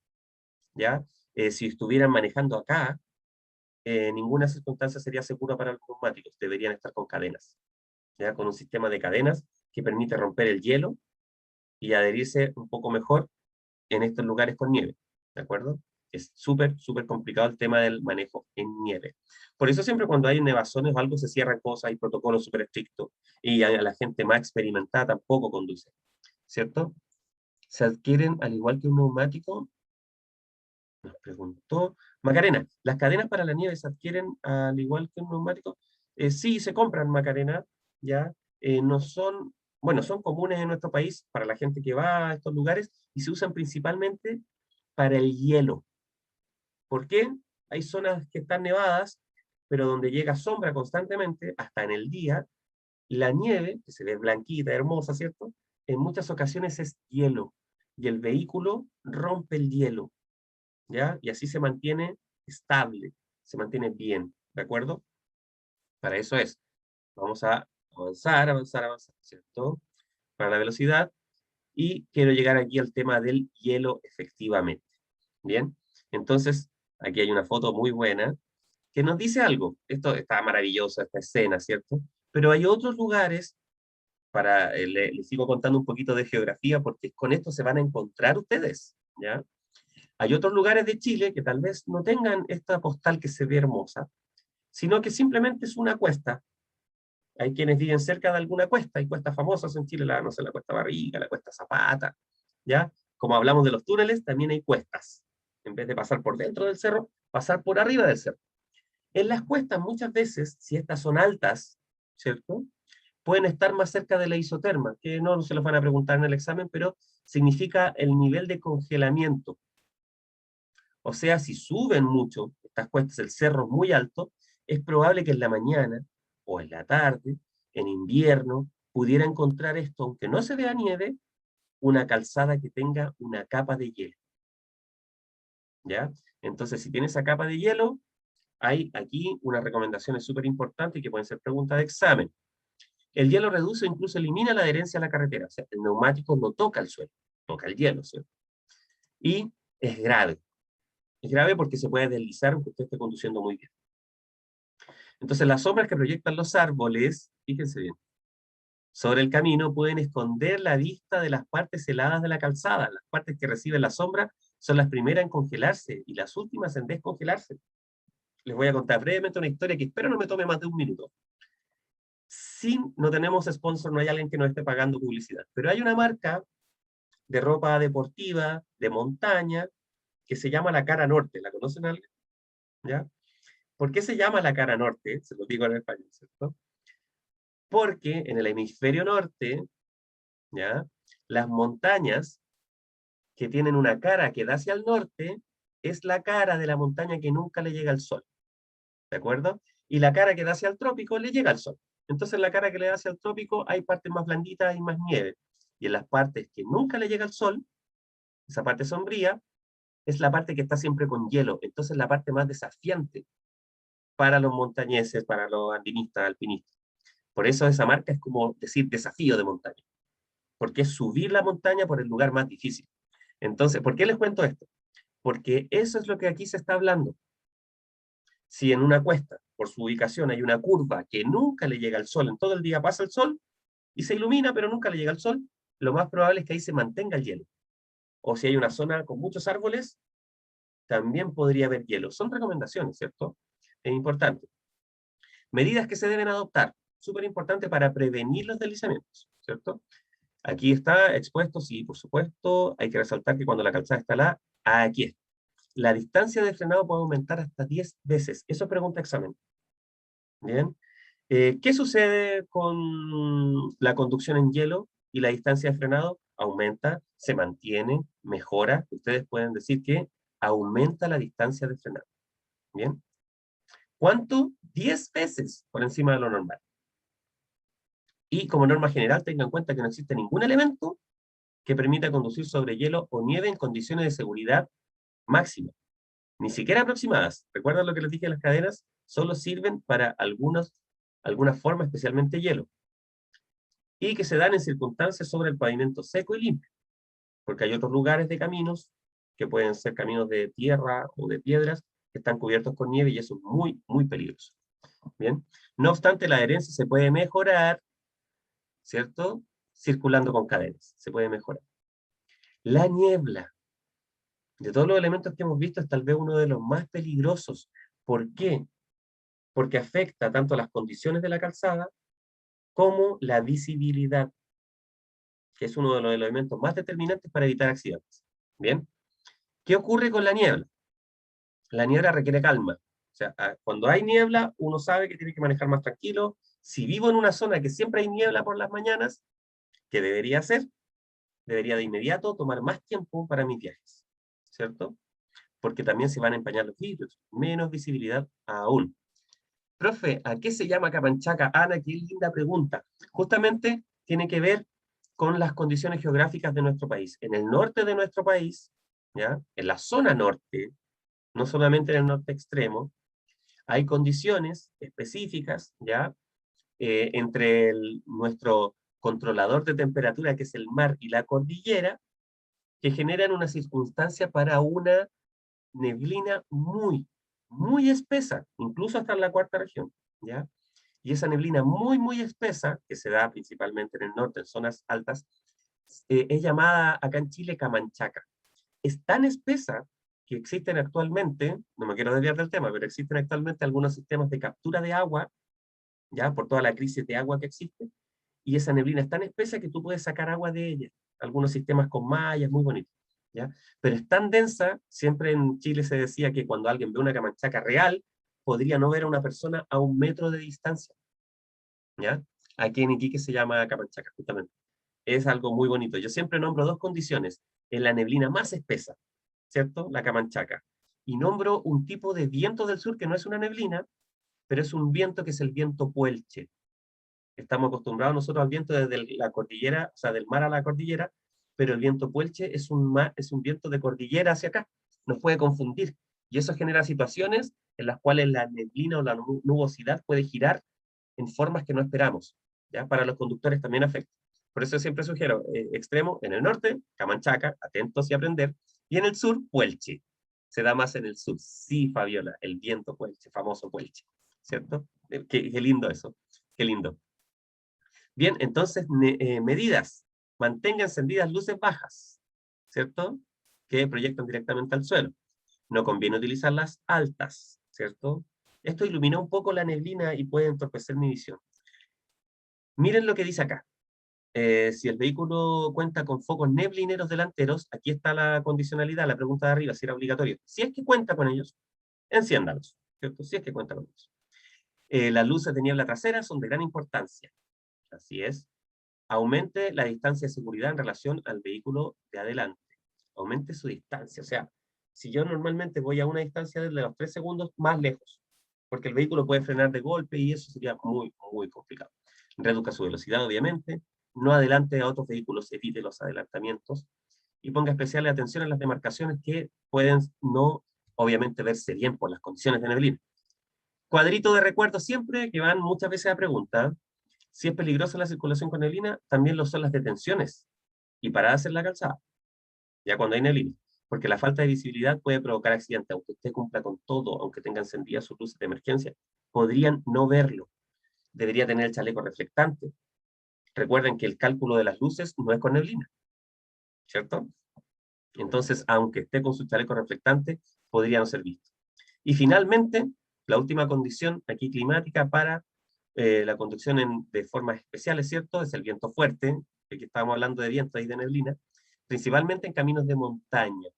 ¿ya? Si estuvieran manejando acá, ninguna circunstancia sería segura para los neumáticos, deberían estar con cadenas, ¿ya? Con un sistema de cadenas que permite romper el hielo y adherirse un poco mejor en estos lugares con nieve, ¿de acuerdo? Es súper, súper complicado el tema del manejo en nieve. Por eso siempre cuando hay nevazones o algo se cierran cosas, hay protocolos súper estrictos, y a la gente más experimentada tampoco conduce, ¿cierto? Se adquieren, al igual que un neumático, nos preguntó Macarena, ¿las cadenas para la nieve se adquieren al igual que un neumático? Sí, se compran, Macarena, ya. No son, bueno, son comunes en nuestro país para la gente que va a estos lugares y se usan principalmente para el hielo. ¿Por qué? Hay zonas que están nevadas, pero donde llega sombra constantemente, hasta en el día, la nieve, que se ve blanquita, hermosa, ¿cierto? En muchas ocasiones es hielo, y el vehículo rompe el hielo, ¿ya? Y así se mantiene estable, se mantiene bien, ¿de acuerdo? Para eso es. Vamos a avanzar, avanzar, avanzar, ¿cierto? Para la velocidad, y quiero llegar aquí al tema del hielo efectivamente. ¿Bien? Entonces, aquí hay una foto muy buena que nos dice algo. Esto está maravilloso, esta escena, ¿cierto? Pero hay otros lugares, les sigo contando un poquito de geografía porque con esto se van a encontrar ustedes, ¿ya? Hay otros lugares de Chile que tal vez no tengan esta postal que se ve hermosa, sino que simplemente es una cuesta. Hay quienes viven cerca de alguna cuesta, hay cuestas famosas en Chile, no sé, la Cuesta Barriga, la Cuesta Zapata, ¿ya? Como hablamos de los túneles, también hay cuestas. En vez de pasar por dentro del cerro, pasar por arriba del cerro. En las cuestas muchas veces, si estas son altas, ¿cierto? Pueden estar más cerca de la isoterma, que no se los van a preguntar en el examen, pero significa el nivel de congelamiento. O sea, si suben mucho estas cuestas, el cerro es muy alto, es probable que en la mañana o en la tarde, en invierno, pudiera encontrar esto, aunque no se vea nieve, una calzada que tenga una capa de hielo, ¿ya? Entonces, si tiene esa capa de hielo, hay aquí unas recomendaciones súper importantes que pueden ser preguntas de examen. El hielo reduce o incluso elimina la adherencia a la carretera, o sea, el neumático no toca el suelo, toca el hielo, ¿cierto? Y es grave. Es grave porque se puede deslizar aunque usted esté conduciendo muy bien. Entonces, las sombras que proyectan los árboles, fíjense bien, sobre el camino pueden esconder la vista de las partes heladas de la calzada. Las partes que reciben la sombra son las primeras en congelarse y las últimas en descongelarse. Les voy a contar brevemente una historia que espero no me tome más de un minuto. No tenemos sponsor, no hay alguien que nos esté pagando publicidad, pero hay una marca de ropa deportiva, de montaña, que se llama La Cara Norte. ¿La conocen alguien? ¿Ya? ¿Por qué se llama La Cara Norte? Se lo digo en español, ¿cierto? Porque en el hemisferio norte, ¿ya? Las montañas que tienen una cara que da hacia el norte es la cara de la montaña que nunca le llega al sol, ¿de acuerdo? Y la cara que da hacia el trópico le llega al sol. Entonces la cara que le da hacia el trópico hay partes más blanditas y más nieve. Y en las partes que nunca le llega al sol, esa parte sombría, es la parte que está siempre con hielo. Entonces la parte más desafiante para los montañeses, para los andinistas, alpinistas. Por eso esa marca es como decir desafío de montaña, porque es subir la montaña por el lugar más difícil. Entonces, ¿por qué les cuento esto? Porque eso es lo que aquí se está hablando. Si en una cuesta, por su ubicación, hay una curva que nunca le llega al sol, en todo el día pasa el sol y se ilumina, pero nunca le llega al sol, lo más probable es que ahí se mantenga el hielo. O si hay una zona con muchos árboles, también podría haber hielo. Son recomendaciones, ¿cierto? Es importante. Medidas que se deben adoptar, súper importante para prevenir los deslizamientos, ¿cierto? Aquí está expuesto, sí, por supuesto. Hay que resaltar que cuando la calzada está aquí está. La distancia de frenado puede aumentar hasta 10 veces. Eso pregunta examen. Bien. ¿Qué sucede con la conducción en hielo y la distancia de frenado? Aumenta, se mantiene, mejora. Ustedes pueden decir que aumenta la distancia de frenado. Bien. ¿Cuánto? 10 veces por encima de lo normal. Y como norma general, tengan en cuenta que no existe ningún elemento que permita conducir sobre hielo o nieve en condiciones de seguridad máxima, ni siquiera aproximadas. ¿Recuerdan lo que les dije de las cadenas? Solo sirven para algunas formas, especialmente hielo. y que se dan en circunstancias sobre el pavimento seco y limpio, porque hay otros lugares de caminos, que pueden ser caminos de tierra o de piedras, que están cubiertos con nieve y eso es muy, muy peligroso. Bien, no obstante, la adherencia se puede mejorar, ¿cierto? Circulando con cadenas, se puede mejorar. La niebla, de todos los elementos que hemos visto, es tal vez uno de los más peligrosos. ¿Por qué? Porque afecta tanto las condiciones de la calzada como la visibilidad, que es uno de los elementos más determinantes para evitar accidentes. Bien, ¿qué ocurre con la niebla? La niebla requiere calma. O sea, cuando hay niebla, uno sabe que tiene que manejar más tranquilo. Si vivo en una zona que siempre hay niebla por las mañanas, ¿qué debería hacer? Debería de inmediato tomar más tiempo para mis viajes, ¿cierto? Porque también se van a empañar los vidrios, menos visibilidad aún. Profe, ¿a qué se llama Camanchaca? Ana, qué linda pregunta. Justamente tiene que ver con las condiciones geográficas de nuestro país. En el norte de nuestro país, ¿ya? En la zona norte, no solamente en el norte extremo, hay condiciones específicas, ¿ya? Entre nuestro controlador de temperatura, que es el mar, y la cordillera, que generan una circunstancia para una neblina muy, muy espesa, incluso hasta en la cuarta región, ¿ya? Y esa neblina muy, muy espesa, que se da principalmente en el norte, en zonas altas, es llamada acá en Chile Camanchaca. Es tan espesa que existen actualmente, no me quiero desviar del tema, pero existen actualmente algunos sistemas de captura de agua, ya por toda la crisis de agua que existe, y esa neblina es tan espesa que tú puedes sacar agua de ella. Algunos sistemas con mallas, muy bonitos, ¿ya? Pero es tan densa, siempre en Chile se decía que cuando alguien ve una camanchaca real, podría no ver a una persona a 1 metro de distancia, ¿ya? Aquí en Iquique se llama camanchaca, justamente. Es algo muy bonito. Yo siempre nombro dos condiciones. En la neblina más espesa, ¿cierto? La camanchaca. Y nombro un tipo de viento del sur que no es una neblina, pero es un viento que es el viento puelche. Estamos acostumbrados nosotros al viento desde la cordillera, o sea, del mar a la cordillera, pero el viento puelche es un viento de cordillera hacia acá. Nos puede confundir. Y eso genera situaciones en las cuales la neblina o la nubosidad puede girar en formas que no esperamos. ¿Ya? Para los conductores también afecta. Por eso siempre sugiero, extremo, en el norte, Camanchaca, atentos y aprender, y en el sur, Puelche. Se da más en el sur. Sí, Fabiola, el viento Puelche, famoso Puelche, ¿cierto? Qué lindo eso, qué lindo. Bien, entonces, medidas. Mantenga encendidas luces bajas, ¿cierto? Que proyectan directamente al suelo. No conviene utilizar las altas, ¿cierto? Esto ilumina un poco la neblina y puede entorpecer mi visión. Miren lo que dice acá. Si el vehículo cuenta con focos neblineros delanteros, aquí está la condicionalidad, la pregunta de arriba, si era obligatorio. Si es que cuenta con ellos, enciéndalos, ¿cierto? Si es que cuenta con ellos. Las luces de niebla trasera son de gran importancia. Así es. Aumente la distancia de seguridad en relación al vehículo de adelante. Aumente su distancia. O sea, si yo normalmente voy a una distancia de los 3 segundos, más lejos, porque el vehículo puede frenar de golpe y eso sería muy, muy complicado. Reduzca su velocidad, obviamente. No adelante a otros vehículos, evite los adelantamientos y ponga especial atención en las demarcaciones que pueden no, obviamente, verse bien por las condiciones de neblina. Cuadrito de recuerdo siempre, que van muchas veces a preguntar. Si es peligrosa la circulación con neblina, también lo son las detenciones y paradas en la calzada, ya cuando hay neblina, porque la falta de visibilidad puede provocar accidentes, aunque usted cumpla con todo, aunque tenga encendidas sus luces de emergencia, podrían no verlo. Debería tener el chaleco reflectante. Recuerden que el cálculo de las luces no es con neblina, ¿cierto? Entonces, aunque esté con su chaleco reflectante, podría no ser visto. Y finalmente, la última condición aquí climática para la conducción de formas especiales, ¿cierto? Es el viento fuerte, de que estábamos hablando de viento y de neblina, principalmente en caminos de montaña.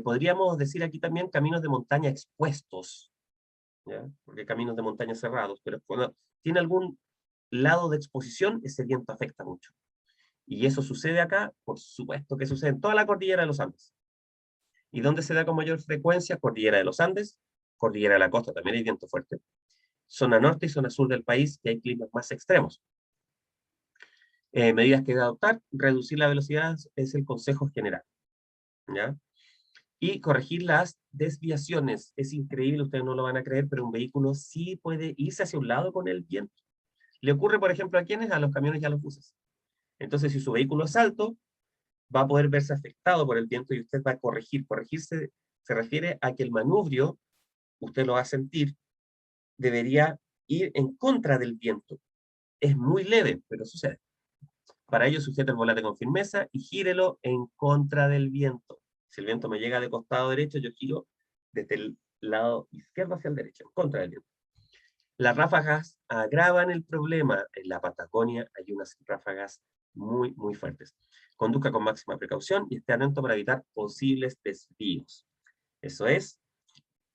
Podríamos decir aquí también caminos de montaña expuestos, ¿ya? Porque caminos de montaña cerrados, pero cuando tiene algún lado de exposición, ese viento afecta mucho. Y eso sucede acá, por supuesto que sucede en toda la cordillera de los Andes. ¿Y dónde se da con mayor frecuencia? Cordillera de los Andes, cordillera de la costa, también hay viento fuerte. Zona norte y zona sur del país, que hay climas más extremos. Medidas que adoptar, reducir la velocidad es el consejo general, ¿ya? Y corregir las desviaciones. Es increíble, ustedes no lo van a creer, pero un vehículo sí puede irse hacia un lado con el viento. Le ocurre, por ejemplo, ¿a quiénes? A los camiones y a los buses. Entonces, si su vehículo es alto, va a poder verse afectado por el viento y usted va a corregir. Corregirse se refiere a que el manubrio, usted lo va a sentir, debería ir en contra del viento. Es muy leve, pero sucede. Para ello, sujete el volante con firmeza y gírelo en contra del viento. Si el viento me llega de costado derecho, yo giro desde el lado izquierdo hacia el derecho, en contra del viento. Las ráfagas agravan el problema. En la Patagonia hay unas ráfagas muy, muy fuertes. Conduzca con máxima precaución y esté atento para evitar posibles desvíos. Eso es.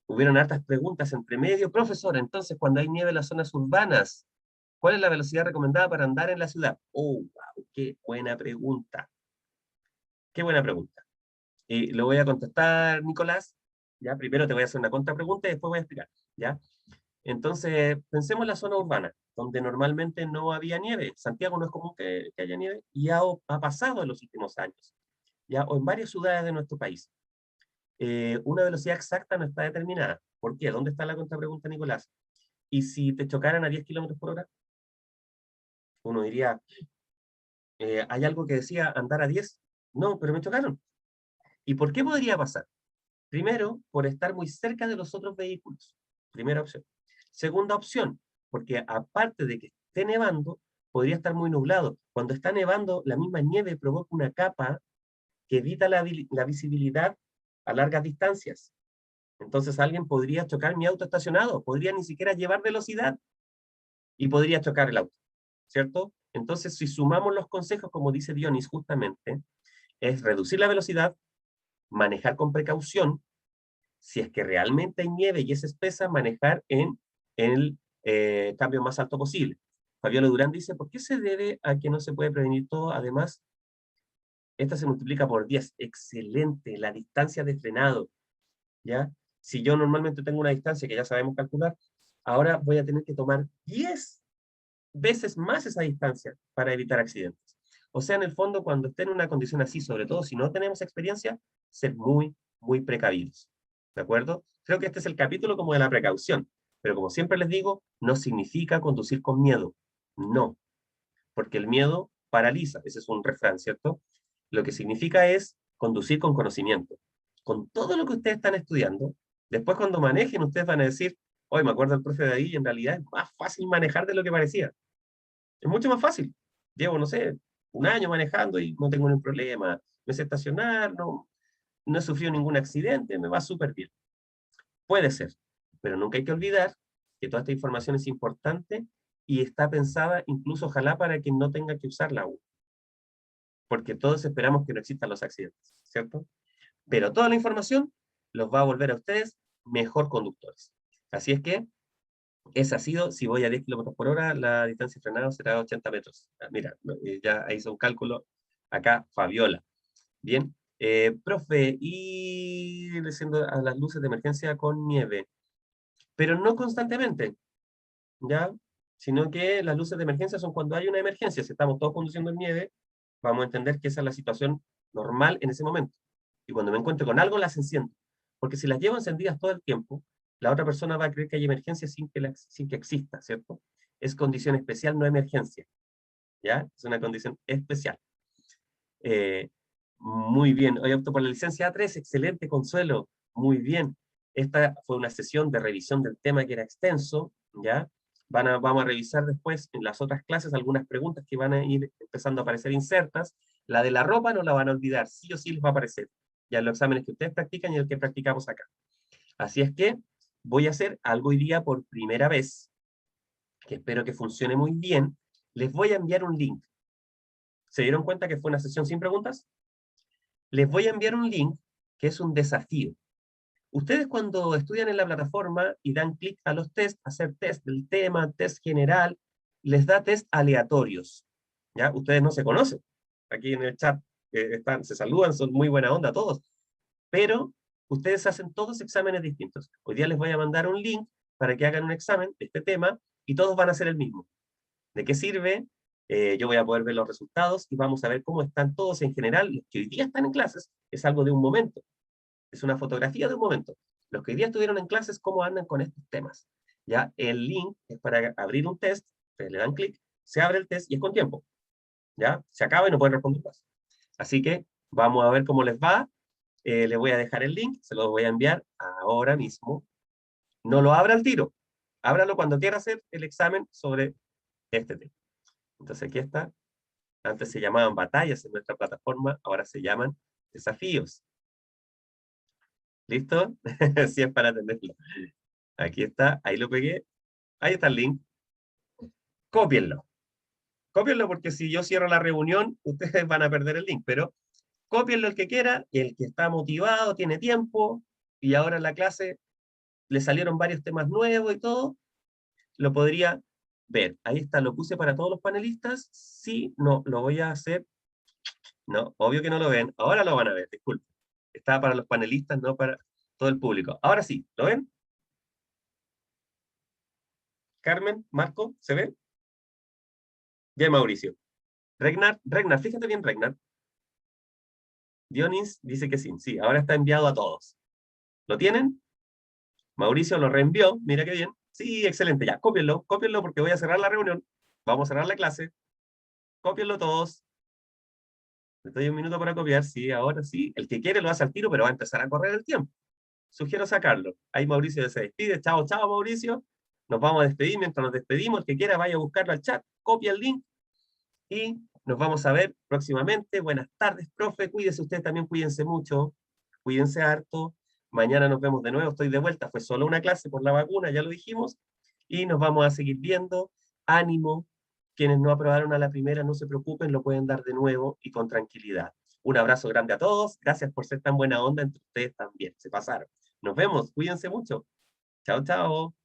Hubieron hartas preguntas entre medio. Profesor, entonces, cuando hay nieve en las zonas urbanas, ¿cuál es la velocidad recomendada para andar en la ciudad? Oh, wow, qué buena pregunta. Qué buena pregunta. Y lo voy a contestar, Nicolás. Ya, primero te voy a hacer una contrapregunta y después voy a explicar. ¿Ya? Entonces, pensemos en la zona urbana, donde normalmente no había nieve. Santiago no es común que haya nieve, y ya ha pasado en los últimos años, ya, o en varias ciudades de nuestro país. Una velocidad exacta no está determinada. ¿Por qué? ¿Dónde está la contrapregunta, Nicolás? ¿Y si te chocaran a 10 kilómetros por hora? Uno diría, ¿hay algo que decía andar a 10? No, pero me chocaron. ¿Y por qué podría pasar? Primero, por estar muy cerca de los otros vehículos. Primera opción. Segunda opción, porque aparte de que esté nevando, podría estar muy nublado. Cuando está nevando, la misma nieve provoca una capa que evita la visibilidad a largas distancias. Entonces alguien podría chocar mi auto estacionado, podría ni siquiera llevar velocidad y podría chocar el auto, ¿cierto? Entonces, si sumamos los consejos, como dice Dionis justamente, es reducir la velocidad, manejar con precaución. Si es que realmente hay nieve y es espesa, manejar en el cambio más alto posible. Fabiola Durán dice, ¿por qué se debe a que no se puede prevenir todo? Además, esta se multiplica por 10. Excelente, la distancia de frenado, ¿ya? Si yo normalmente tengo una distancia que ya sabemos calcular, ahora voy a tener que tomar 10 veces más esa distancia para evitar accidentes. O sea, en el fondo, cuando esté en una condición así, sobre todo si no tenemos experiencia, ser muy, muy precavidos. ¿De acuerdo? Creo que este es el capítulo como de la precaución. Pero como siempre les digo, no significa conducir con miedo. No, porque el miedo paraliza. Ese es un refrán, ¿cierto? Lo que significa es conducir con conocimiento. Con todo lo que ustedes están estudiando, después cuando manejen, ustedes van a decir, hoy me acuerdo del profe de ahí, y en realidad es más fácil manejar de lo que parecía. Es mucho más fácil. Llevo, no sé, un año manejando y no tengo ningún problema, me sé estacionar, no he sufrido ningún accidente, me va súper bien. Puede ser, pero nunca hay que olvidar que toda esta información es importante y está pensada incluso ojalá para que no tenga que usarla aún, porque todos esperamos que no existan los accidentes, ¿cierto? Pero toda la información los va a volver a ustedes mejor conductores. Así es que esa ha sido, si voy a 10 kilómetros por hora, la distancia frenada será 80 metros. Mira, ya hizo un cálculo acá Fabiola. Bien, profe, y diciendo a las luces de emergencia con nieve, pero no constantemente, ¿ya? Sino que las luces de emergencia son cuando hay una emergencia. Si estamos todos conduciendo en nieve, vamos a entender que esa es la situación normal en ese momento. Y cuando me encuentro con algo, las enciendo. Porque si las llevo encendidas todo el tiempo, la otra persona va a creer que hay emergencia sin que exista, ¿cierto? Es condición especial, no emergencia, ¿ya? Es una condición especial. Eh, Muy bien, hoy opto por la licencia A3, excelente, Consuelo, muy bien. Esta fue una sesión de revisión del tema que era extenso, ¿ya? Vamos a revisar después en las otras clases algunas preguntas que van a ir empezando a aparecer insertas. La de la ropa no la van a olvidar, sí o sí les va a aparecer, ya en los exámenes que ustedes practican y el que practicamos acá. Así es que voy a hacer algo hoy día por primera vez, que espero que funcione muy bien. Les voy a enviar un link. ¿Se dieron cuenta que fue una sesión sin preguntas? Les voy a enviar un link que es un desafío. Ustedes cuando estudian en la plataforma y dan clic a los test, hacer test del tema, test general, les da test aleatorios. ¿Ya? Ustedes no se conocen. Aquí en el chat se saludan, son muy buena onda todos. Pero ustedes hacen todos exámenes distintos. Hoy día les voy a mandar un link para que hagan un examen de este tema y todos van a hacer el mismo. ¿De qué sirve? Yo voy a poder ver los resultados y vamos a ver cómo están todos en general. Los que hoy día están en clases es algo de un momento, es una fotografía de un momento. Los que hoy día estuvieron en clases, cómo andan con estos temas. Ya, el link es para abrir un test Ustedes le dan clic, se abre el test y es con tiempo. ¿Ya? Se acaba y no pueden responder más. Así que vamos a ver cómo les va. Les voy a dejar el link, se lo voy a enviar ahora mismo. No lo abra al tiro, ábralo cuando quiera hacer el examen sobre este tema. Entonces aquí está. Antes se llamaban batallas en nuestra plataforma, ahora se llaman desafíos. ¿Listo? Sí, es para tenerlo. Aquí está, ahí lo pegué. Ahí está el link. Cópienlo. Cópienlo porque si yo cierro la reunión, ustedes van a perder el link, pero cópienlo el que quiera, y el que está motivado, tiene tiempo, y ahora en la clase le salieron varios temas nuevos y todo, lo podría ver. Ahí está, lo puse para todos los panelistas. Sí, no, lo voy a hacer. No, obvio que no lo ven. Ahora lo van a ver, disculpen. Estaba para los panelistas, no para todo el público. Ahora sí, ¿lo ven? Carmen, Marco, ¿se ven? Bien, Mauricio. Regnar, fíjate bien, Regnar. Dionis dice que sí. Sí, ahora está enviado a todos. ¿Lo tienen? Mauricio lo reenvió, mira qué bien. Sí, excelente, ya, cópienlo porque voy a cerrar la reunión. Vamos a cerrar la clase. Cópienlo todos. Les doy un minuto para copiar, sí, ahora sí. El que quiere lo hace al tiro, pero va a empezar a correr el tiempo. Sugiero sacarlo. Ahí Mauricio se despide. Chao, chao, Mauricio. Nos vamos a despedir. Mientras nos despedimos, el que quiera vaya a buscarlo al chat, copia el link y nos vamos a ver próximamente. Buenas tardes, profe. Cuídese usted también, cuídense mucho. Cuídense harto. Mañana nos vemos de nuevo. Estoy de vuelta. Fue solo una clase por la vacuna, ya lo dijimos. Y nos vamos a seguir viendo. Ánimo. Quienes no aprobaron a la primera, no se preocupen, lo pueden dar de nuevo y con tranquilidad. Un abrazo grande a todos. Gracias por ser tan buena onda entre ustedes también. Se pasaron. Nos vemos. Cuídense mucho. Chao, chao.